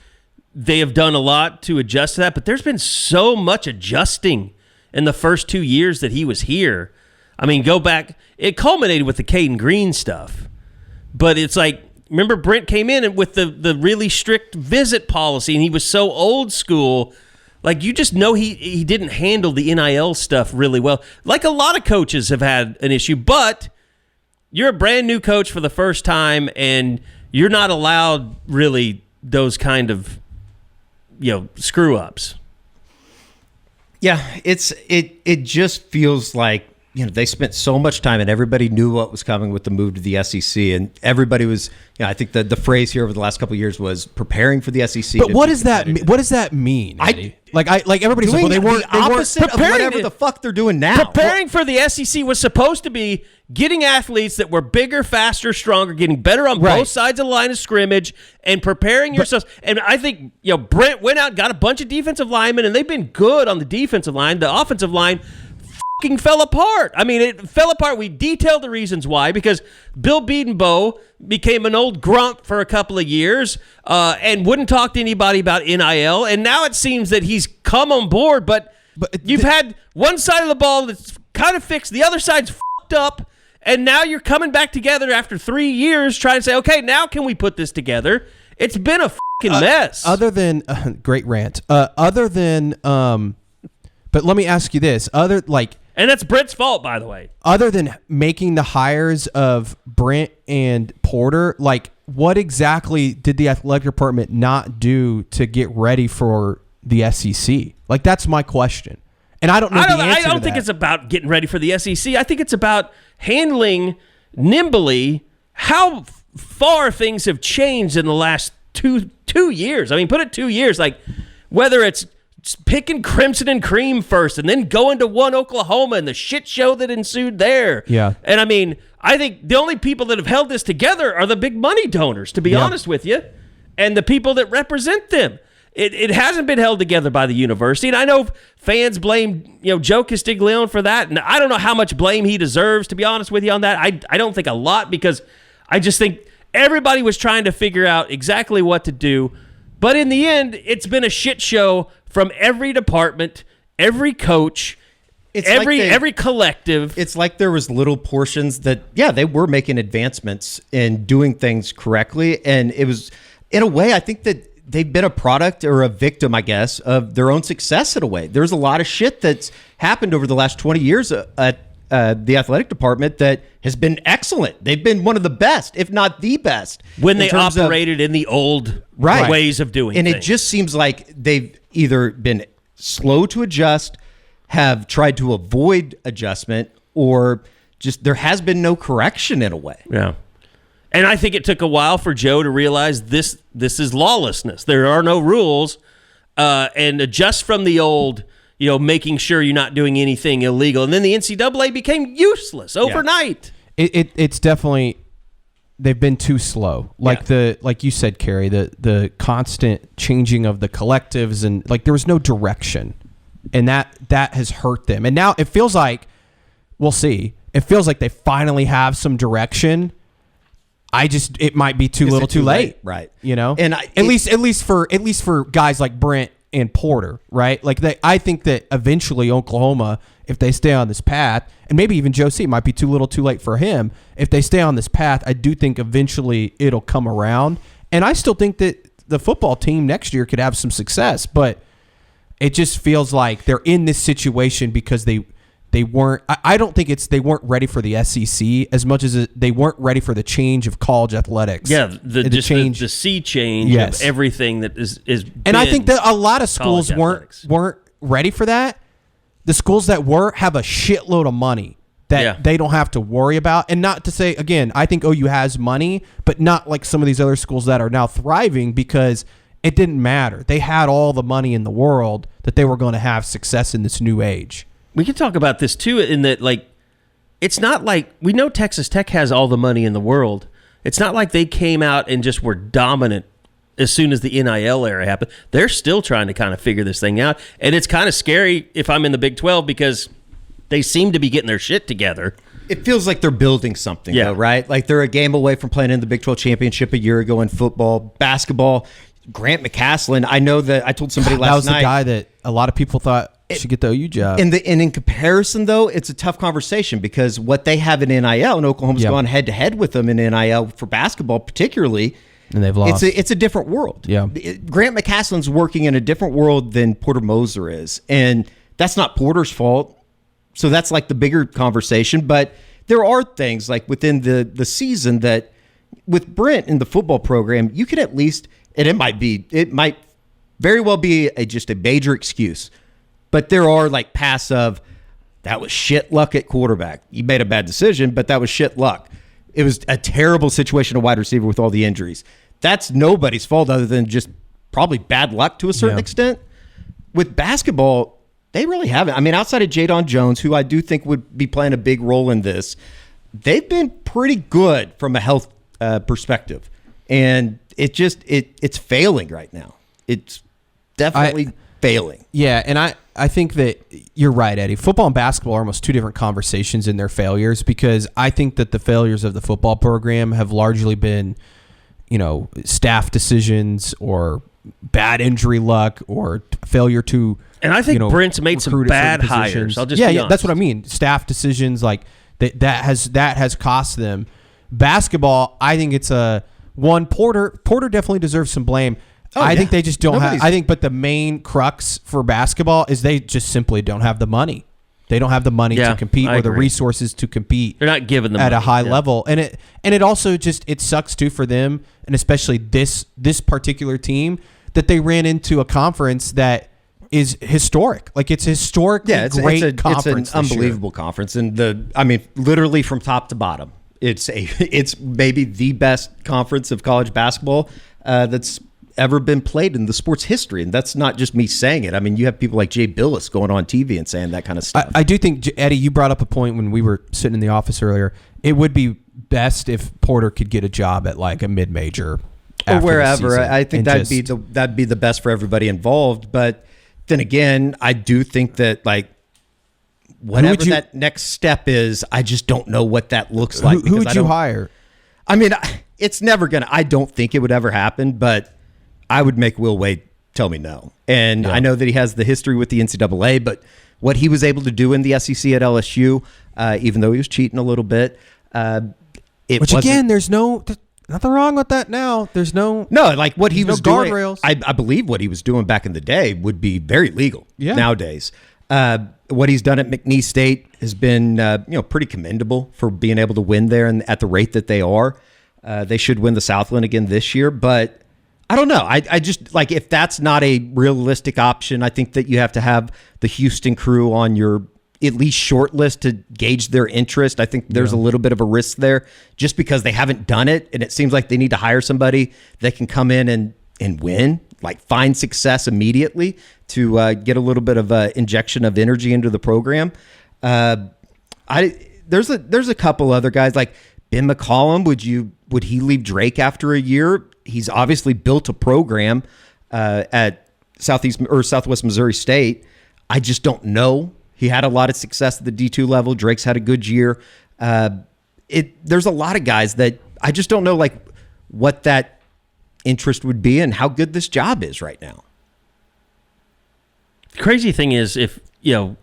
they have done a lot to adjust to that, but there's been so much adjusting in the first 2 years that he was here. I mean, go back. It culminated with the Caden Green stuff. But it's like, remember Brent came in with the really strict visit policy, and he was so old school. Like, you just know he didn't handle the NIL stuff really well. Like a lot of coaches have had an issue, but you're a brand new coach for the first time, and you're not allowed really those kind of screw ups. Yeah, it just feels like they spent so much time, and everybody knew what was coming with the move to the SEC, and everybody was. I think the phrase here over the last couple of years was preparing for the SEC. But what does that mean? What does that mean? Eddie? Everybody's like, well, they weren't the opposite of whatever the fuck they're doing now. Preparing for the SEC was supposed to be getting athletes that were bigger, faster, stronger, getting better on both sides of the line of scrimmage, and preparing yourselves. And I think Brent went out, got a bunch of defensive linemen, and they've been good on the defensive line. The offensive line fell apart. I mean, it fell apart. We detailed the reasons why, because Bill Bedenbaugh became an old grump for a couple of years and wouldn't talk to anybody about NIL, and now it seems that he's come on board, but you've had one side of the ball that's kind of fixed, the other side's fucked up, and now you're coming back together after 3 years trying to say, okay, now can we put this together? It's been a fucking mess. Other than great rant. But let me ask you this. And that's Brent's fault, by the way. Other than making the hires of Brent and Porter, what exactly did the athletic department not do to get ready for the SEC? That's my question. And I don't know the answer to that. I don't think it's about getting ready for the SEC. I think it's about handling nimbly how far things have changed in the last two years. I mean, put it 2 years. Whether it's picking Crimson and Cream first and then going to one Oklahoma and the shit show that ensued there. Yeah. And I mean, I think the only people that have held this together are the big money donors, to be honest with you, and the people that represent them. It hasn't been held together by the university. And I know fans blame Joe Castiglione for that. And I don't know how much blame he deserves, to be honest with you on that. I don't think a lot, because I just think everybody was trying to figure out exactly what to do. But in the end, it's been a shit show from every department, every coach, every collective. It's like there was little portions that, they were making advancements and doing things correctly. And it was, in a way, I think that they've been a product or a victim, I guess, of their own success in a way. There's a lot of shit that's happened over the last 20 years at the athletic department that has been excellent. They've been one of the best, if not the best, when they operated in the old ways of doing and things. It just seems like they've either been slow to adjust, have tried to avoid adjustment, or just there has been no correction in a way. Yeah. And I think it took a while for Joe to realize this is lawlessness. There are no rules, and adjust from the old, making sure you're not doing anything illegal. And then the NCAA became useless overnight. It's definitely, they've been too slow. Like you said, Kerry, the constant changing of the collectives, and like there was no direction, and that has hurt them. And now it feels like, we'll see. It feels like they finally have some direction. It might be too little, too late, right? And at least for guys like Brent and Porter, right? Like I think that eventually Oklahoma, if they stay on this path, and maybe even Joe C, it might be too little, too late for him. If they stay on this path, I do think eventually it'll come around, and I still think that the football team next year could have some success, but it just feels like they're in this situation because they weren't. I don't think they weren't ready for the SEC as much as they weren't ready for the change of college athletics. Yeah, the sea change of everything that is. And I think that a lot of schools weren't ready for that. The schools that have a shitload of money that they don't have to worry about. And not to say, again, I think OU has money, but not like some of these other schools that are now thriving because it didn't matter. They had all the money in the world that they were going to have success in this new age. We could talk about this too, in that it's not like we know Texas Tech has all the money in the world. It's not like they came out and just were dominant as soon as the NIL era happened. They're still trying to kind of figure this thing out, and it's kind of scary if I'm in the Big 12 because they seem to be getting their shit together. It feels like they're building something, though, right? Like they're a game away from playing in the Big 12 championship a year ago in football, basketball. Grant McCaslin, I know that I told somebody last night. That was the guy that a lot of people thought should get the OU job. And in comparison, though, it's a tough conversation because what they have in NIL, and Oklahoma's gone head-to-head with them in NIL for basketball particularly, and they've lost. It's a different world. Yeah. Grant McCaslin's working in a different world than Porter Moser is, and that's not Porter's fault. So that's like the bigger conversation. But there are things like within the season that with Brent in the football program, you could at least, and it might very well be just a major excuse, but there are like pass of, that was shit luck at quarterback. You made a bad decision, but that was shit luck. It was a terrible situation at wide receiver with all the injuries. That's nobody's fault other than just probably bad luck to a certain extent. With basketball, they really haven't. I mean, outside of Jadon Jones, who I do think would be playing a big role in this, they've been pretty good from a health perspective. And it's failing right now. It's definitely failing. Yeah, and I think that you're right, Eddie. Football and basketball are almost two different conversations in their failures, because I think that the failures of the football program have largely been, staff decisions or bad injury luck or failure to. And I think Brent's made some bad hires. I'll just be honest. That's what I mean. Staff decisions like that has cost them. Basketball, I think it's Porter definitely deserves some blame. I think they just don't have. But the main crux for basketball is they just simply don't have the money. They don't have the money to compete or the resources to compete. They're not giving them at money, a high level, and it also just it sucks too for them, and especially this particular team that they ran into a conference that is historic. Like it's historically great conference. It's an unbelievable conference, and literally from top to bottom, it's maybe the best conference of college basketball that's ever been played in the sports history. And that's not just me saying it. I mean, you have people like Jay Billis going on TV and saying that kind of stuff. I do think, Eddie, you brought up a point when we were sitting in the office earlier. It would be best if Porter could get a job at like a mid-major or wherever. I think that'd be the best for everybody involved. But then again, I do think that like whatever that next step is, I just don't know what that looks like. Who would you hire? I mean, it's never going to, I don't think it would ever happen, but I would make Will Wade tell me no. And I know that he has the history with the NCAA, but what he was able to do in the SEC at LSU, even though he was cheating a little bit, there's nothing wrong with that now. There's like what he was doing. Guardrails. I believe what he was doing back in the day would be very legal nowadays. What he's done at McNeese State has been, pretty commendable for being able to win there and at the rate that they are. They should win the Southland again this year, but I don't know. I just like if that's not a realistic option, I think that you have to have the Houston crew on your at least short list to gauge their interest. I think there's a little bit of a risk there just because they haven't done it. And it seems like they need to hire somebody that can come in and win, like find success immediately to get a little bit of injection of energy into the program. There's a couple other guys like Ben McCollum. Would he leave Drake after a year? He's obviously built a program at Southwest Missouri State. I just don't know. He had a lot of success at the D2 level. Drake's had a good year. There's a lot of guys that I just don't know like what that interest would be and how good this job is right now. The crazy thing is if,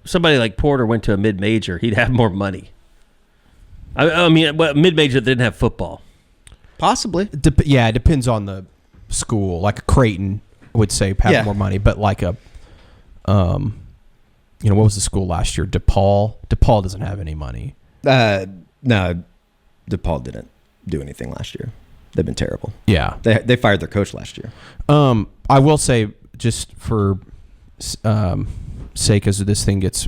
somebody like Porter went to a mid-major, he'd have more money. I mean, mid-major that didn't have football. Possibly. It depends on the school. Like a Creighton would say have more money, but like a what was the school last year? DePaul. DePaul doesn't have any money. No, DePaul didn't do anything last year. They've been terrible. Yeah, they fired their coach last year. I will say, just for sake as this thing gets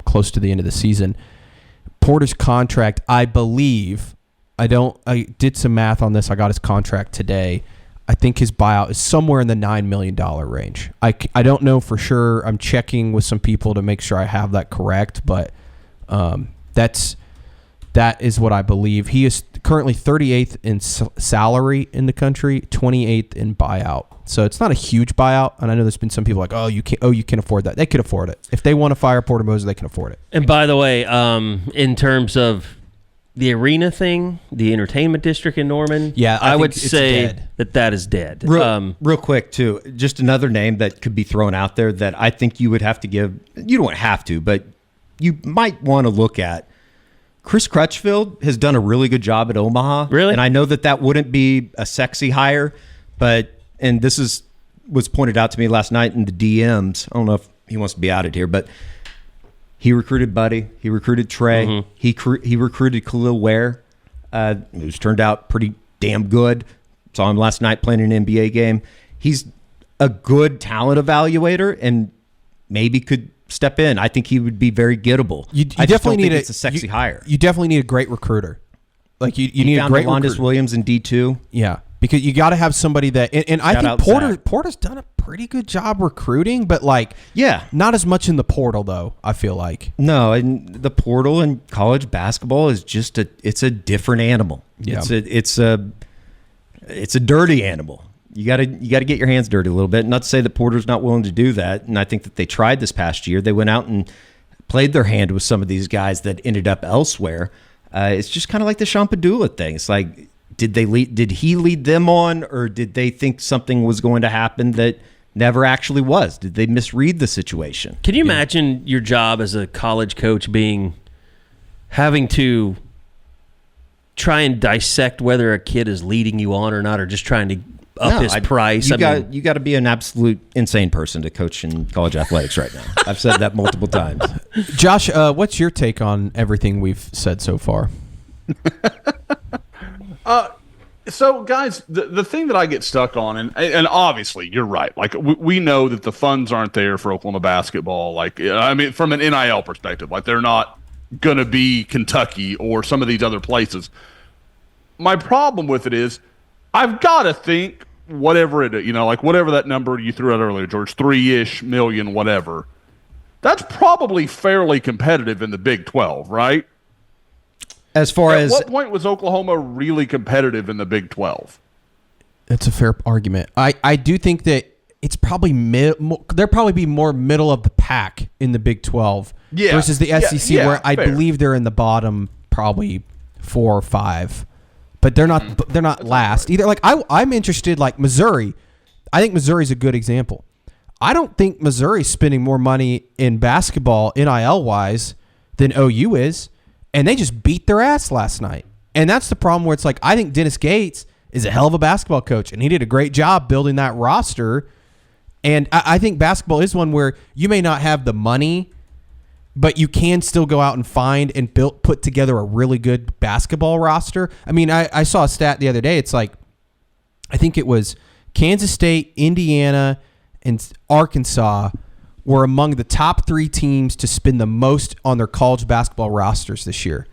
close to the end of the season, Porter's contract, I believe, I did some math on this. I got his contract today. I think his buyout is somewhere in the $9 million range. I don't know for sure. I'm checking with some people to make sure I have that correct, but that is what I believe. He is currently 38th in salary in the country, 28th in buyout. So it's not a huge buyout, and I know there's been some people like, you can afford that. They could afford it. If they want to fire Porter Moser, they can afford it. And by the way, in terms of the arena thing, the entertainment district in Norman, I would say that is dead. Real quick, too, just another name that could be thrown out there that I think you would have to give. You don't have to, but you might want to look at. Chris Crutchfield has done a really good job at Omaha. Really? And I know that wouldn't be a sexy hire, and this was pointed out to me last night in the DMs. I don't know if he wants to be outed here, but he recruited Buddy. He recruited Trey. Mm-hmm. He recruited Khalil Ware, who's turned out pretty damn good. Saw him last night playing an NBA game. He's a good talent evaluator and maybe could step in. I think he would be very gettable. You definitely need it's a sexy hire. You definitely need a great recruiter. Like you need a great Alondis recruiter. Williams in D2. Yeah, because you got to have somebody that. And I think Porter's done a pretty good job recruiting, but not as much in the portal though. I feel like no, and the portal in college basketball is just it's a different animal. Yeah. It's a dirty animal. You got to get your hands dirty a little bit. Not to say that Porter's not willing to do that, and I think that they tried this past year. They went out and played their hand with some of these guys that ended up elsewhere. It's just kind of like the Shampadula thing. It's like, did he lead them on, or did they think something was going to happen that never actually was? Did they misread the situation? Can you imagine your job as a college coach having to try and dissect whether a kid is leading you on or not, or just trying to up his price? You got to be an absolute insane person to coach in college athletics right now. I've said that multiple times. Josh, what's your take on everything we've said so far? So, guys, the thing that I get stuck on, and obviously you're right. Like we know that the funds aren't there for Oklahoma basketball. Like, I mean, from an NIL perspective, like they're not going to be Kentucky or some of these other places. My problem with it is, I've got to think whatever that number you threw out earlier, George, 3-ish million, whatever. That's probably fairly competitive in the Big 12, right? At what point was Oklahoma really competitive in the Big 12? That's a fair argument. I do think that it's probably there'll probably be more middle of the pack in the Big 12 versus the SEC, where I believe they're in the bottom probably 4 or 5. But they're not last either. Like I'm interested, like Missouri. I think Missouri's a good example. I don't think Missouri's spending more money in basketball NIL wise than OU is, and they just beat their ass last night. And that's the problem where it's like, I think Dennis Gates is a hell of a basketball coach, and he did a great job building that roster. And I think basketball is one where you may not have the money, but you can still go out and find and put together a really good basketball roster. I mean, I saw a stat the other day. It's like, I think it was Kansas State, Indiana, and Arkansas were among the top 3 teams to spend the most on their college basketball rosters this year.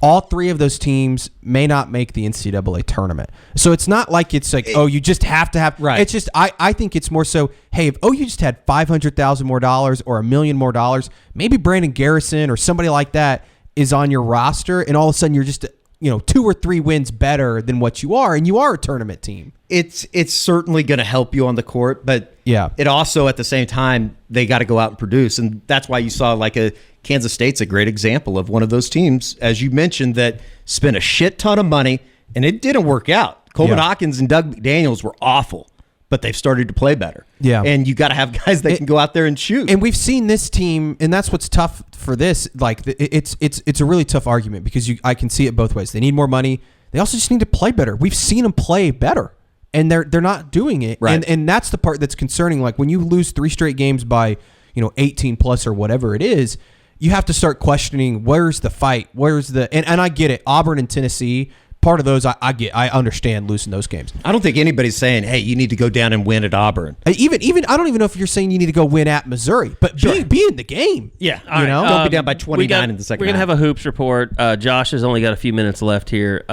All 3 of those teams may not make the NCAA tournament. So it's not like it's like, oh, you just have to have. Right. It's just, I think it's more so, hey, if OU just had $500,000 more dollars or $1 million more dollars, maybe Brandon Garrison or somebody like that is on your roster, and all of a sudden you're just, 2 or 3 wins better than what you are, and you are a tournament team. It's certainly going to help you on the court, but yeah, it also at the same time they got to go out and produce, and that's why you saw like a Kansas State's a great example of one of those teams, as you mentioned, that spent a shit ton of money and it didn't work out. Coleman Hawkins and Doug McDaniels were awful, but they've started to play better. Yeah, and you got to have guys that can go out there and shoot. And we've seen this team, and that's what's tough for this. Like it's a really tough argument because I can see it both ways. They need more money. They also just need to play better. We've seen them play better, and they're not doing it. Right. And that's the part that's concerning. Like when you lose 3 straight games by 18 plus or whatever it is, you have to start questioning where's the fight, where's the and I get it. Auburn and Tennessee, part of those I understand losing those games. I don't think anybody's saying, hey, you need to go down and win at Auburn. Even I don't even know if you're saying you need to go win at Missouri, but be in the game. Yeah, don't be down by 29 in the second. We're gonna have a hoops report. Josh has only got a few minutes left here.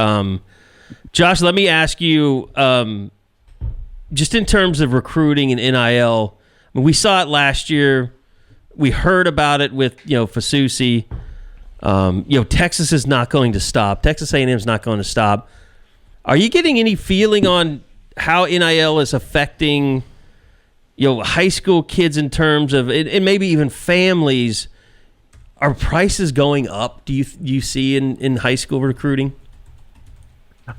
Josh, let me ask you, just in terms of recruiting and NIL. I mean, we saw it last year. We heard about it with Fasusi. Texas is not going to stop. Texas A&M is not going to stop. Are you getting any feeling on how NIL is affecting high school kids in terms of and maybe even families? Are prices going up? Do you see in high school recruiting?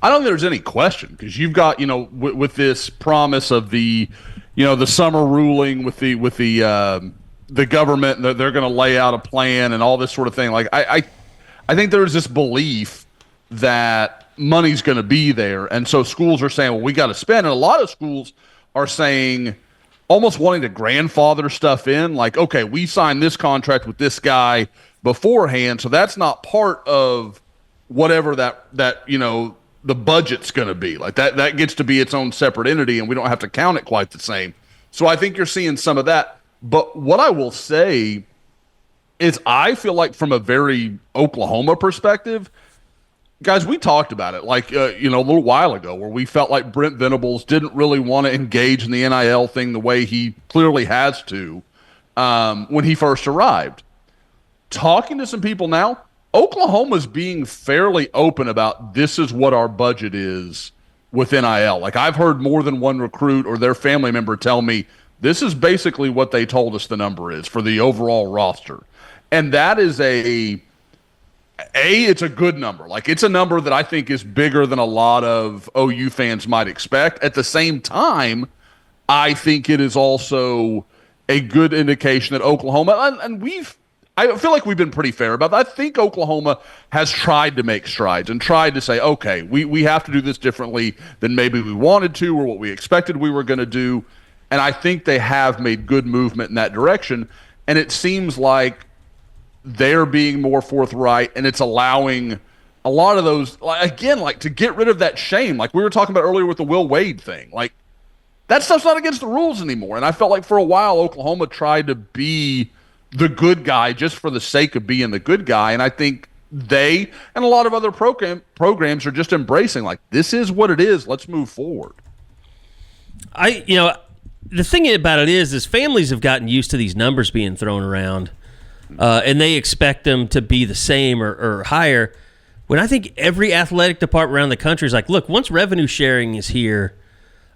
I don't think there's any question because you've got with this promise of the the summer ruling with the government, they're going to lay out a plan and all this sort of thing. Like I think there's this belief that money's going to be there, and so schools are saying, well, we got to spend. And a lot of schools are saying, almost wanting to grandfather stuff in, like, okay, we signed this contract with this guy beforehand, so that's not part of whatever that the budget's going to be. Like that gets to be its own separate entity, and we don't have to count it quite the same. So I think you're seeing some of that. But what I will say is I feel like from a very Oklahoma perspective, guys, we talked about it like, a little while ago where we felt like Brent Venables didn't really want to engage in the NIL thing the way he clearly has to when he first arrived. Talking to some people now, Oklahoma's being fairly open about this is what our budget is with NIL. Like I've heard more than one recruit or their family member tell me, this is basically what they told us the number is for the overall roster. And that is it's a good number. Like it's a number that I think is bigger than a lot of OU fans might expect. At the same time, I think it is also a good indication that Oklahoma, and I feel like we've been pretty fair about that. I think Oklahoma has tried to make strides and tried to say, okay, we have to do this differently than maybe we wanted to or what we expected we were going to do. And I think they have made good movement in that direction. And it seems like they're being more forthright, and it's allowing a lot of those, again, like to get rid of that shame. Like we were talking about earlier with the Will Wade thing. Like that stuff's not against the rules anymore. And I felt like for a while Oklahoma tried to be the good guy just for the sake of being the good guy. And I think they and a lot of other programs are just embracing, like, this is what it is. Let's move forward. The thing about it is families have gotten used to these numbers being thrown around, and they expect them to be the same or higher. When I think every athletic department around the country is like, look, once revenue sharing is here,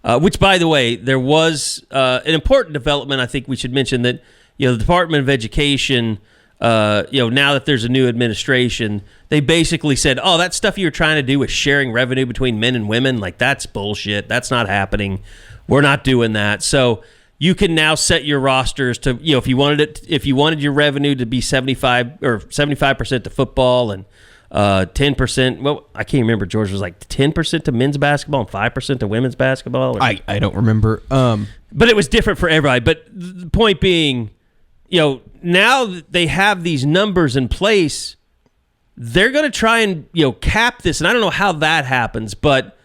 which, by the way, there was an important development. I think we should mention that the Department of Education, now that there's a new administration, they basically said, oh, that stuff you were trying to do with sharing revenue between men and women, like that's bullshit. That's not happening. We're not doing that. So you can now set your rosters to, if you wanted your revenue to be 75% to football and 10%. Well, I can't remember. George was like 10% to men's basketball and 5% to women's basketball. I don't remember. But it was different for everybody. But the point being, now that they have these numbers in place, they're going to try and cap this. And I don't know how that happens, but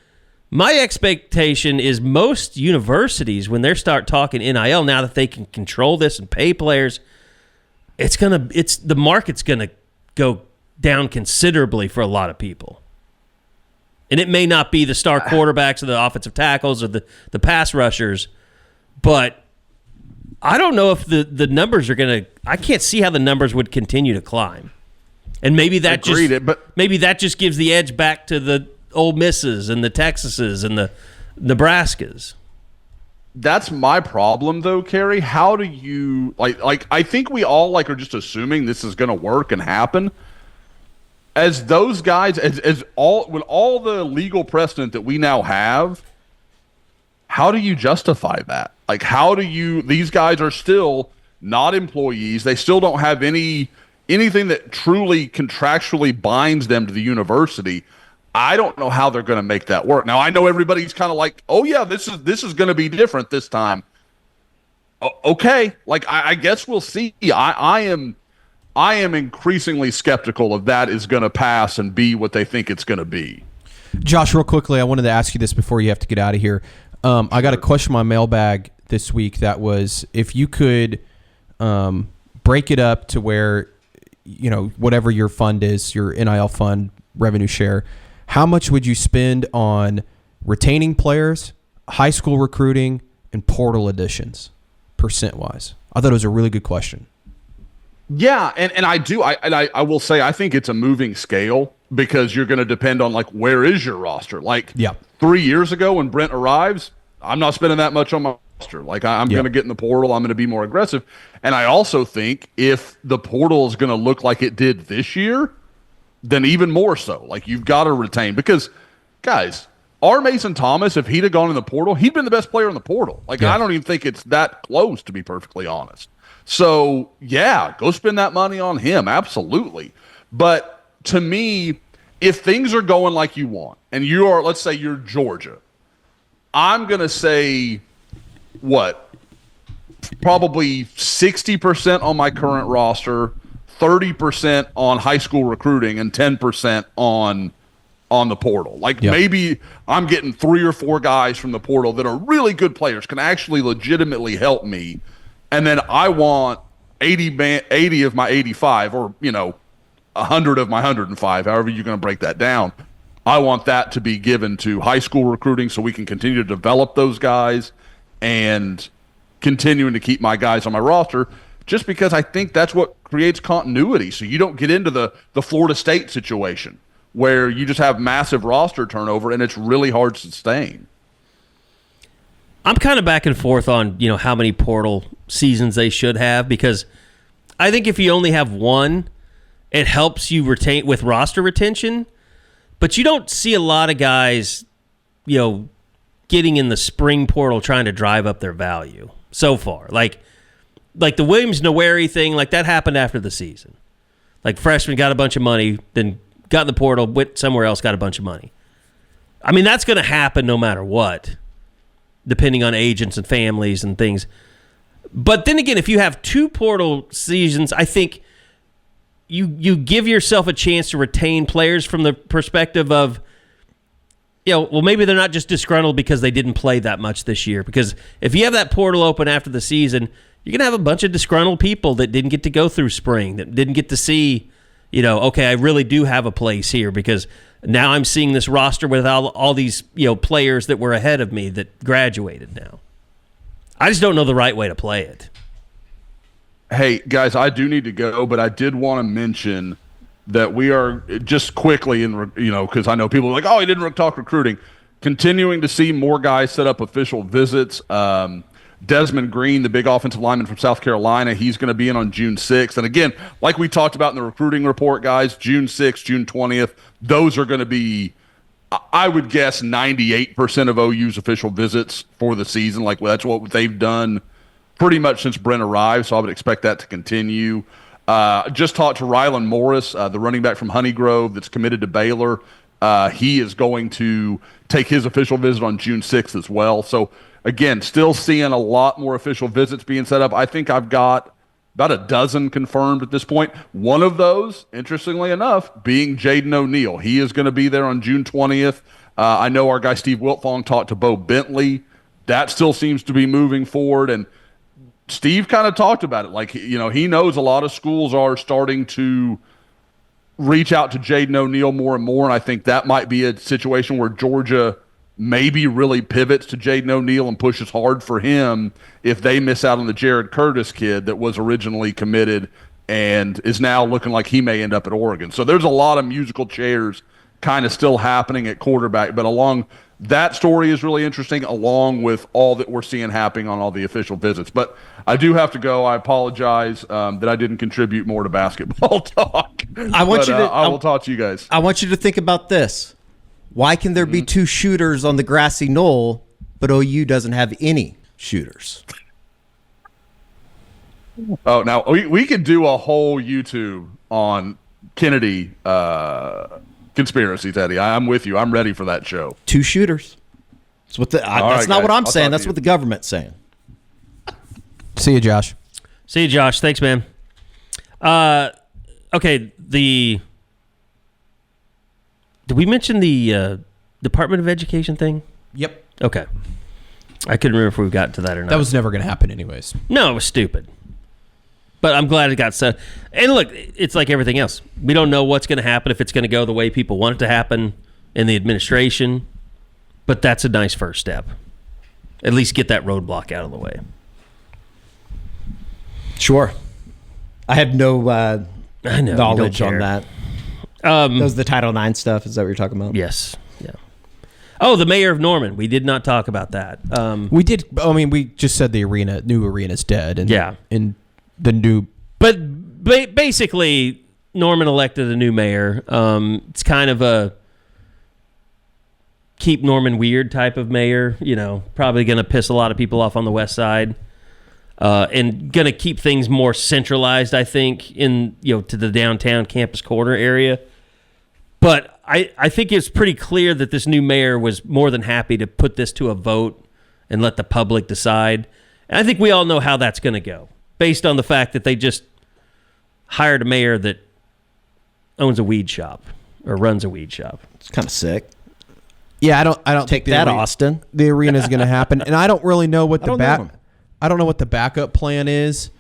my expectation is most universities, when they start talking NIL, now that they can control this and pay players, the market's gonna go down considerably for a lot of people. And it may not be the star quarterbacks or the offensive tackles or the pass rushers, but I don't know if the numbers are gonna. I can't see how the numbers would continue to climb. And maybe that just gives the edge back to the Ole Misses and the Texases and the Nebraskas. That's my problem, though, Kerry. How do you like? I think we all are just assuming this is going to work and happen. As those guys, with all the legal precedent that we now have, how do you justify that? Like, how do you? These guys are still not employees. They still don't have anything that truly contractually binds them to the university. I don't know how they're going to make that work. Now, I know everybody's kind of like, oh, yeah, this is going to be different this time. Okay. I guess we'll see. I am increasingly skeptical of that is going to pass and be what they think it's going to be. Josh, real quickly, I wanted to ask you this before you have to get out of here. I got a question in my mailbag this week that was, if you could break it up to where, whatever your fund is, your NIL fund, revenue share, how much would you spend on retaining players, high school recruiting, and portal additions, percent-wise? I thought it was a really good question. Yeah, and I do. I will say I think it's a moving scale because you're going to depend on where is your roster. 3 years ago when Brent arrives, I'm not spending that much on my roster. I'm going to get in the portal. I'm going to be more aggressive. And I also think if the portal is going to look like it did this year, then even more so. You've got to retain. Because, guys, our Mason Thomas, if he'd have gone in the portal, he'd been the best player in the portal. I don't even think it's that close, to be perfectly honest. So, yeah, go spend that money on him. Absolutely. But to me, if things are going like you want, and you are, let's say you're Georgia, I'm going to say, probably 60% on my current roster, 30% on high school recruiting, and 10% on the portal. Maybe I'm getting 3 or 4 guys from the portal that are really good players, can actually legitimately help me. And then I want 80 of my 85 or, 100 of my 105, however you're going to break that down. I want that to be given to high school recruiting so we can continue to develop those guys and continuing to keep my guys on my roster, just because I think that's what creates continuity. So you don't get into the Florida State situation where you just have massive roster turnover and it's really hard to sustain. I'm kind of back and forth on, how many portal seasons they should have, because I think if you only have one, it helps you retain with roster retention, but you don't see a lot of guys, getting in the spring portal trying to drive up their value so far. Like the Williams-Nwaneri thing, that happened after the season. Freshman got a bunch of money, then got in the portal, went somewhere else, got a bunch of money. I mean, that's going to happen no matter what, depending on agents and families and things. But then again, if you have 2 portal seasons, I think you give yourself a chance to retain players from the perspective of, maybe they're not just disgruntled because they didn't play that much this year. Because if you have that portal open after the season, you're going to have a bunch of disgruntled people that didn't get to go through spring, that didn't get to see, okay, I really do have a place here because now I'm seeing this roster with all these, players that were ahead of me that graduated now. I just don't know the right way to play it. Hey, guys, I do need to go, but I did want to mention that we are just quickly, because I know people are like, oh, he didn't talk recruiting, continuing to see more guys set up official visits. Desmond Green, the big offensive lineman from South Carolina, he's going to be in on June 6th. And again, like we talked about in the recruiting report, guys, June 6th, June 20th, those are going to be, I would guess, 98% of OU's official visits for the season. That's what they've done pretty much since Brent arrived, so I would expect that to continue. Just talked to Rylan Morris, the running back from Honeygrove that's committed to Baylor. He is going to take his official visit on June 6th as well. So, again, still seeing a lot more official visits being set up. I think I've got about a dozen confirmed at this point. One of those, interestingly enough, being Jaden O'Neal. He is going to be there on June 20th. I know our guy Steve Wiltfong talked to Bo Bentley. That still seems to be moving forward. And Steve kind of talked about it. Like, he knows a lot of schools are starting to reach out to Jaden O'Neal more and more. And I think that might be a situation where Georgia maybe really pivots to Jaden O'Neal and pushes hard for him if they miss out on the Jared Curtis kid that was originally committed and is now looking like he may end up at Oregon. So there's a lot of musical chairs kind of still happening at quarterback, but along that story is really interesting, along with all that we're seeing happening on all the official visits. But I do have to go. I apologize that I didn't contribute more to basketball talk. I will talk to you guys. I want you to think about this. Why can there be two shooters on the grassy knoll, but OU doesn't have any shooters? Oh, now we could do a whole YouTube on Kennedy conspiracy, Teddy. I'm with you. I'm ready for that show. Two shooters. That's not what I'm saying. That's what the government's saying. See you, Josh. See you, Josh. Thanks, man. Okay, did we mention the Department of Education thing? Yep. Okay. I couldn't remember if we got to that or not. That was never going to happen anyways. No, it was stupid. But I'm glad it got said. And look, it's like everything else. We don't know what's going to happen, if it's going to go the way people want it to happen in the administration. But that's a nice first step. At least get that roadblock out of the way. Sure. I have no knowledge on that. That was the Title IX stuff. Is that what you're talking about? Yes. Yeah. Oh, the mayor of Norman. We did not talk about that. We did. I mean, we just said the new arena's dead. And, yeah. And the new. But basically, Norman elected a new mayor. It's kind of a keep Norman weird type of mayor. Probably going to piss a lot of people off on the west side. And going to keep things more centralized, I think, to the downtown campus corner area. But I think it's pretty clear that this new mayor was more than happy to put this to a vote and let the public decide. And I think we all know how that's going to go, based on the fact that they just hired a mayor that owns a weed shop or runs a weed shop. It's kind of sick. Yeah, I don't take that, Austin. The arena is going to happen, and I don't really know what I don't know what the backup plan is.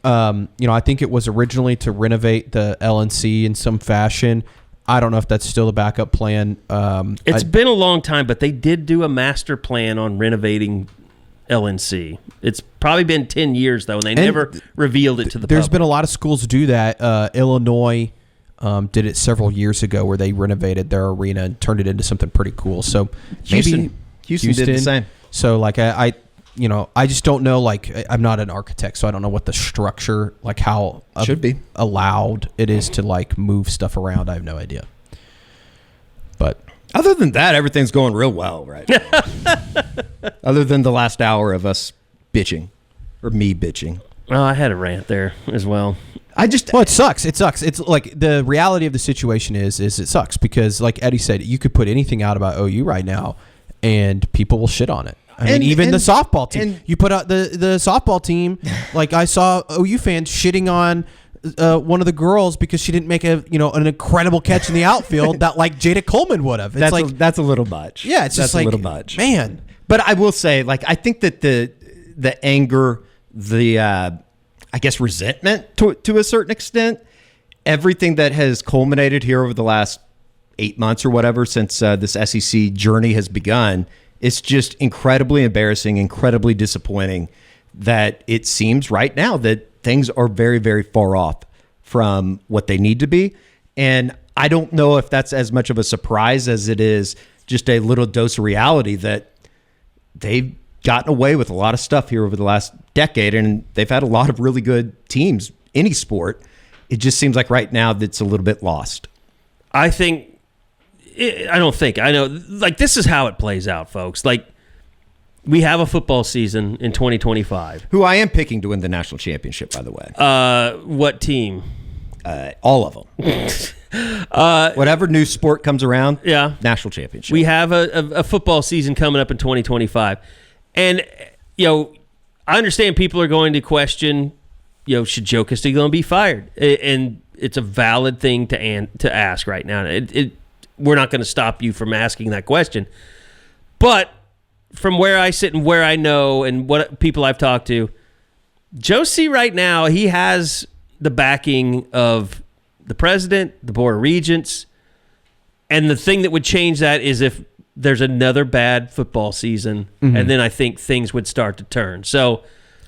I think it was originally to renovate the LNC in some fashion. I don't know if that's still the backup plan. It's been a long time, but they did do a master plan on renovating LNC. It's probably been 10 years, though, and they never revealed it to the There's public. Been a lot of schools do that. Illinois did it several years ago where they renovated their arena and turned it into something pretty cool. So maybe Houston did the same. So like I just don't know. Like, I'm not an architect, so I don't know what the structure, like how should be allowed it is to like move stuff around. I have no idea. But other than that, everything's going real well, right? Other than the last hour of us bitching, or me bitching. Well, I had a rant there as well. It sucks. It sucks. It's like the reality of the situation is it sucks because, like Eddie said, you could put anything out about OU right now, and people will shit on it. I mean, even the softball team. You put out the softball team. Like I saw OU fans shitting on one of the girls because she didn't make an incredible catch in the outfield that like Jada Coleman would have. It's that's a little much. Yeah, it's just like a little much, man. But I will say, like, I think that the anger, I guess resentment to a certain extent, everything that has culminated here over the last 8 months or whatever since this SEC journey has begun. It's just incredibly embarrassing, incredibly disappointing that it seems right now that things are very, very far off from what they need to be. And I don't know if that's as much of a surprise as it is just a little dose of reality that they've gotten away with a lot of stuff here over the last decade, and they've had a lot of really good teams, any sport. It just seems like right now that's a little bit lost. I know, like, this is how it plays out, folks. Like, We have a football season in 2025. Who I am picking to win the national championship, by the way. What team? All of them. Whatever new sport comes around, yeah, national championship. We have a football season coming up in 2025. And, I understand people are going to question, should Joe Castiglione be fired? And it's a valid thing to ask right now. We're not going to stop you from asking that question. But from where I sit and where I know and what people I've talked to, Joe C right now, he has the backing of the president, the board of regents, and the thing that would change that is if there's another bad football season, and then I think things would start to turn. So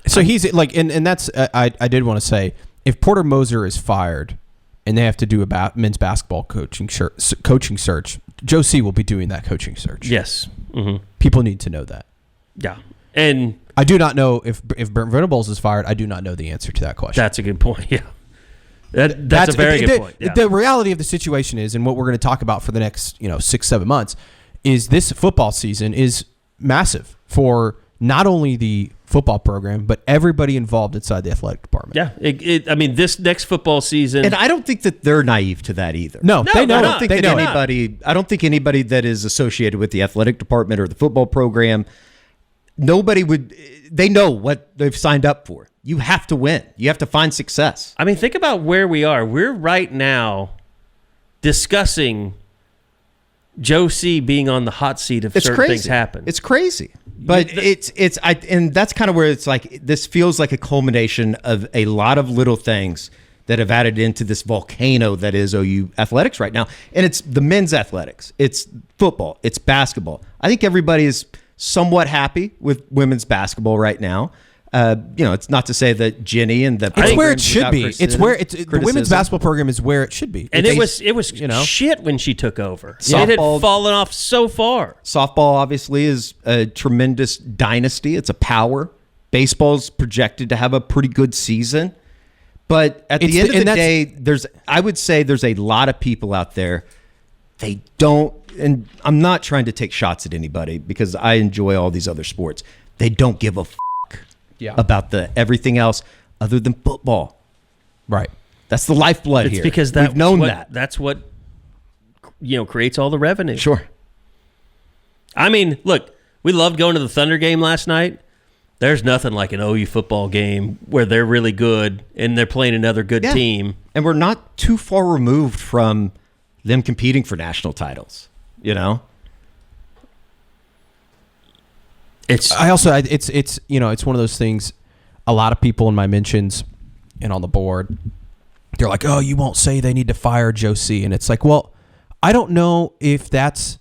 he's like, and that's I did want to say, if Porter Moser is fired and they have to do a men's basketball coaching search, Joe C will be doing that coaching search. Yes. Mm-hmm. People need to know that. Yeah. And I do not know if Brent Venables is fired. I do not know the answer to that question. That's a good point. Yeah. That's a very good point. Yeah. The reality of the situation is, and what we're going to talk about for the next 6-7 months, is this football season is massive for not only the football program, but everybody involved inside the athletic department. Yeah. This next football season. And I don't think that they're naive to that either. No, they know. I don't think anybody that is associated with the athletic department or the football program, they know what they've signed up for. You have to win. You have to find success. Think about where we are. We're right now discussing Joe C being on the hot seat if certain things happen. It's crazy. But and that's kind of where it's like, this feels like a culmination of a lot of little things that have added into this volcano that is OU athletics right now. And it's the men's athletics. It's football. It's basketball. I think everybody is somewhat happy with women's basketball right now. It's not to say that Jenny and it's where it should be. It's where the women's basketball program is where it should be. And it was shit when she took over. It had fallen off so far. Softball obviously is a tremendous dynasty. It's a power. Baseball's projected to have a pretty good season. But at the end of the day, I would say there's a lot of people out there. They don't, and I'm not trying to take shots at anybody because I enjoy all these other sports. They don't give a about everything else other than football. Right. That's the lifeblood here. It's because we've known that. That's what creates all the revenue. Sure. Look, we loved going to the Thunder game last night. There's nothing like an OU football game where they're really good and they're playing another good team. And we're not too far removed from them competing for national titles, It's one of those things. A lot of people in my mentions and on the board, they're like, "Oh, you won't say they need to fire Joe C." And it's like, well, I don't know if that's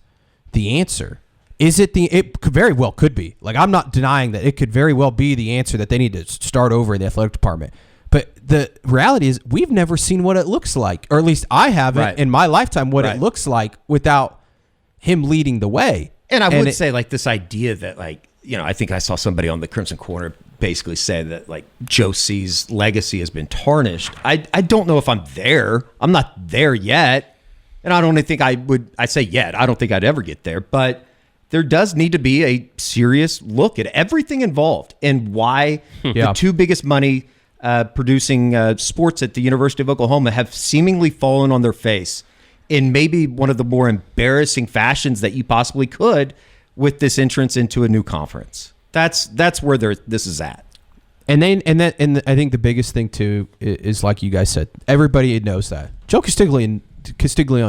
the answer. It could very well could be. Like, I'm not denying that it could very well be the answer that they need to start over in the athletic department. But the reality is, we've never seen what it looks like, or at least I haven't in my lifetime, what it looks like without him leading the way. And I would say, like, this idea that, like, I think I saw somebody on the Crimson Corner basically say that, like, Joe C's legacy has been tarnished. I don't know if I'm there. I'm not there yet. And I don't think I say yet. I don't think I'd ever get there. But there does need to be a serious look at everything involved and why the two biggest money producing sports at the University of Oklahoma have seemingly fallen on their face in maybe one of the more embarrassing fashions that you possibly could with this entrance into a new conference. That's where this is at. And I think the biggest thing too is, like you guys said, everybody knows that. Joe Castiglione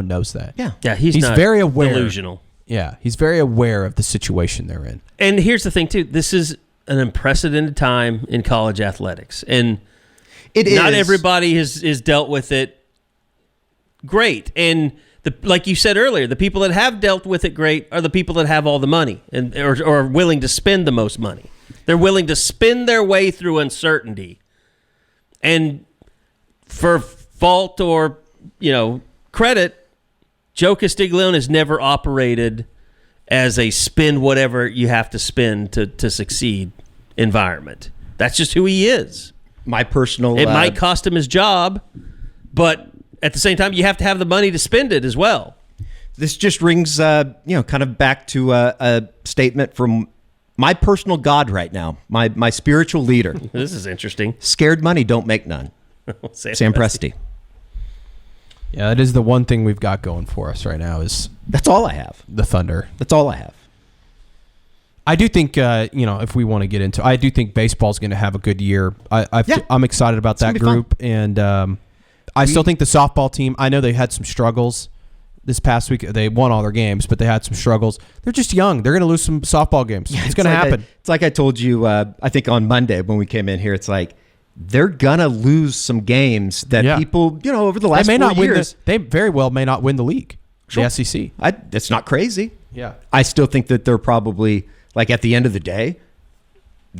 knows that. Yeah, he's not very aware. Delusional. Yeah, he's very aware of the situation they're in. And here's the thing too: this is an unprecedented time in college athletics, and not everybody has dealt with it great. And like you said earlier, the people that have dealt with it great are the people that have all the money and or are willing to spend the most money. They're willing to spin their way through uncertainty. And for fault or, credit, Joe Castiglione has never operated as a spend whatever you have to spend to succeed environment. That's just who he is. It might cost him his job, but at the same time, you have to have the money to spend it as well. This just rings, kind of back to a statement from my personal god right now, my spiritual leader. This is interesting. Scared money don't make none. Sam Presti. Yeah, that is the one thing we've got going for us right now is That's all I have. the Thunder. That's all I have. I do think, if we want to get into, I do think baseball's going to have a good year. I'm excited about that group, and I still think the softball team. I know they had some struggles this past week. They won all their games, but they had some struggles. They're just young. They're going to lose some softball games. It's going to happen. It's like I told you. I think on Monday when we came in here, it's like they're gonna lose some games that people, over the last 4 years, they very well may not win the league, the SEC. It's not crazy. Yeah, I still think that they're probably, like, at the end of the day,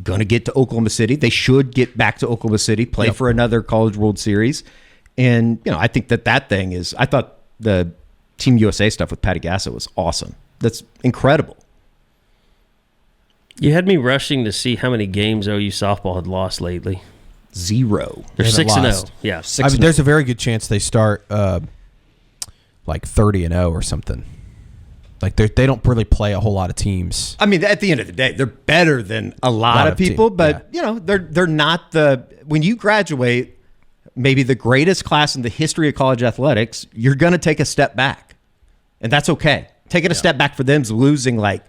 going to get to Oklahoma City. They should get back to Oklahoma City, play for another College World Series. And, I think that thing is, I thought the Team USA stuff with Patty Gasso was awesome. That's incredible. You had me rushing to see how many games OU softball had lost lately. 0. They're 6-0. Yeah, 6-0. There's a very good chance they start like 30-0 or something. Like they don't really play a whole lot of teams. I mean, at the end of the day, they're better than a lot of people, but they're not when you graduate, maybe the greatest class in the history of college athletics, you're going to take a step back, and that's okay. Taking a step back for them is losing like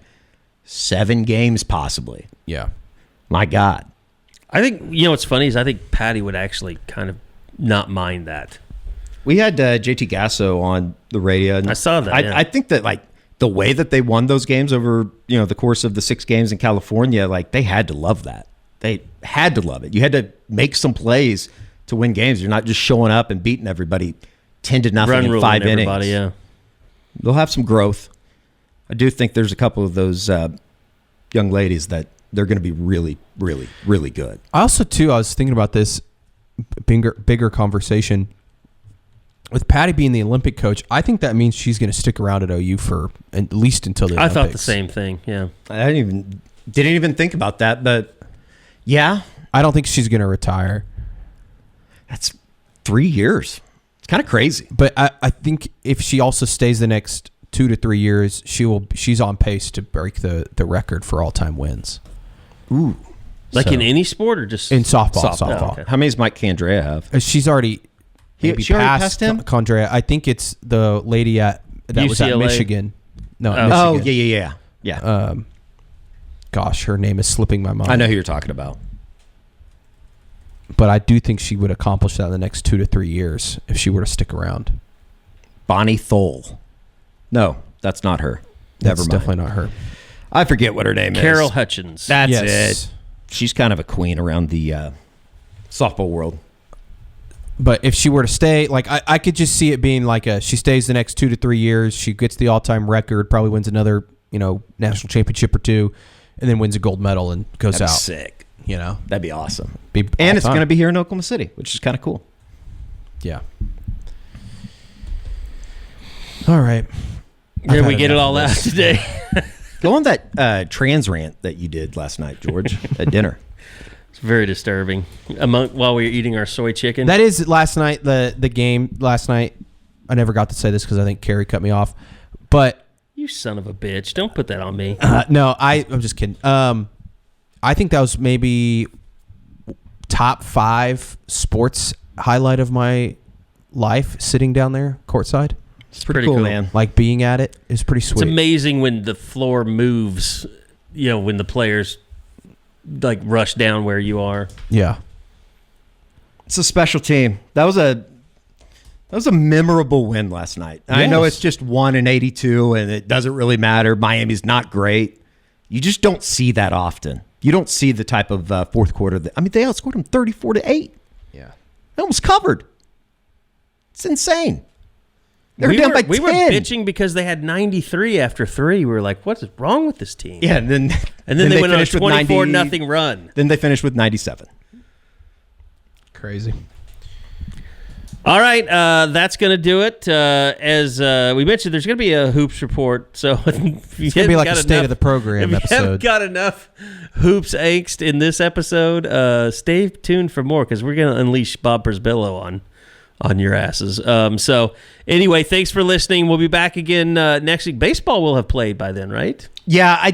7 games possibly. Yeah, my God. I think what's funny is I think Patty would actually kind of not mind that. We had JT Gasso on the radio. And I saw that. I think that like the way that they won those games over the course of the 6 games in California, like they had to love that. They had to love it. You had to make some plays to win games. You're not just showing up and beating everybody 10-0 in 5 innings. Yeah, they'll have some growth. I do think there's a couple of those young ladies that they're going to be really, really, really good. I also, too, I was thinking about this bigger conversation. With Patty being the Olympic coach, I think that means she's going to stick around at OU for at least until the Olympics. I thought the same thing, yeah. I didn't even think about that, but yeah. I don't think she's going to retire. That's 3 years. It's kind of crazy. But I think if she also stays the next 2 to 3 years, she's on pace to break the record for all-time wins. Ooh. Like in any sport or just? In softball. Oh, okay. How many does Mike Candrea have? She's already she already passed him? Candrea. I think it's the lady that was at Michigan. No, Michigan. Oh, yeah. Gosh, her name is slipping my mind. I know who you're talking about. But I do think she would accomplish that in the next 2 to 3 years if she were to stick around. Bonnie Thole. No, that's not her. Never mind. Definitely not her. I forget what her name is. Carol Hutchins. That's it. She's kind of a queen around the softball world. But if she were to stay, like I could just see it being like she stays the next 2 to 3 years. She gets the all-time record, probably wins another national championship or 2, and then wins a gold medal and goes out. Sick. That'd be awesome. And it's going to be here in Oklahoma City, which is kind of cool. Yeah. All right. Did we get it all out today? Go on that trans rant that you did last night, George, at dinner. It's very disturbing. While we were eating our soy chicken. That is last night, the game last night. I never got to say this because I think Carrie cut me off. But you son of a bitch. Don't put that on me. No, I'm just kidding. I think that was maybe top 5 sports highlight of my life, sitting down there courtside. It's pretty cool, man. Like being at it is pretty sweet. It's amazing when the floor moves, when the players like rush down where you are. Yeah. It's a special team. That was a memorable win last night. Yes. I know it's just 1 in 82 and it doesn't really matter. Miami's not great. You just don't see that often. You don't see the type of fourth quarter they outscored them 34-8. Yeah. They almost covered. It's insane. They were down by 10. We were bitching because they had 93 after 3. We were like, what is wrong with this team? Yeah, and then they went on a 24-0 run. Then they finished with 97. Crazy. All right, that's going to do it. As we mentioned, there's going to be a hoops report. So it's going to be like a state of the program episode. If you haven't got enough hoops angst in this episode, stay tuned for more because we're going to unleash Bob Przbillo on your asses. So anyway, thanks for listening. We'll be back again next week. Baseball will have played by then, right? Yeah,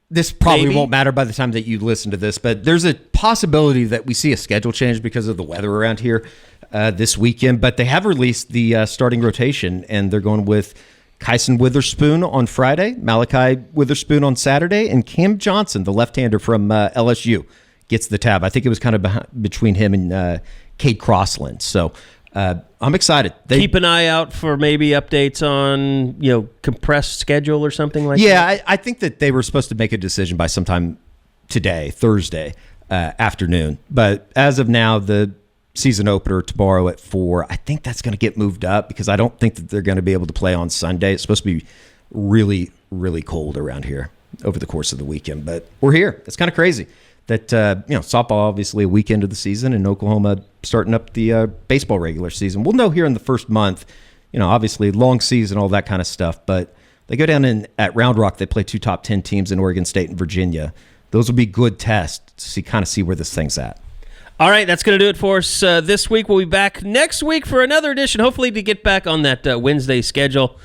this probably Maybe. won't matter by the time that you listen to this, but there's a possibility that we see a schedule change because of the weather around here this weekend. But they have released the starting rotation, and they're going with Kyson Witherspoon on Friday, Malachi Witherspoon on Saturday, and Cam Johnson, the left-hander from LSU, gets the tab. I think it was kind of between him and Cade Crossland. So I'm excited. Keep an eye out for maybe updates on, compressed schedule or something like that. Yeah, I think that they were supposed to make a decision by sometime today, Thursday afternoon. But as of now, the season opener tomorrow at 4, I think that's going to get moved up because I don't think that they're going to be able to play on Sunday. It's supposed to be really, really cold around here over the course of the weekend. But we're here. It's kind of crazy that, softball obviously a week into the season, and Oklahoma starting up the baseball regular season. We'll know here in the first month, obviously long season, all that kind of stuff. But they go down at Round Rock. They play 2 top 10 teams in Oregon State and Virginia. Those will be good tests to kind of see where this thing's at. All right, that's going to do it for us this week. We'll be back next week for another edition, hopefully to get back on that Wednesday schedule,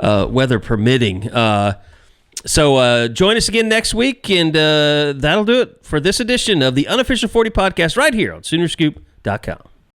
weather permitting. So join us again next week, and that'll do it for this edition of the Unofficial 40 podcast right here on Soonerscoop.com.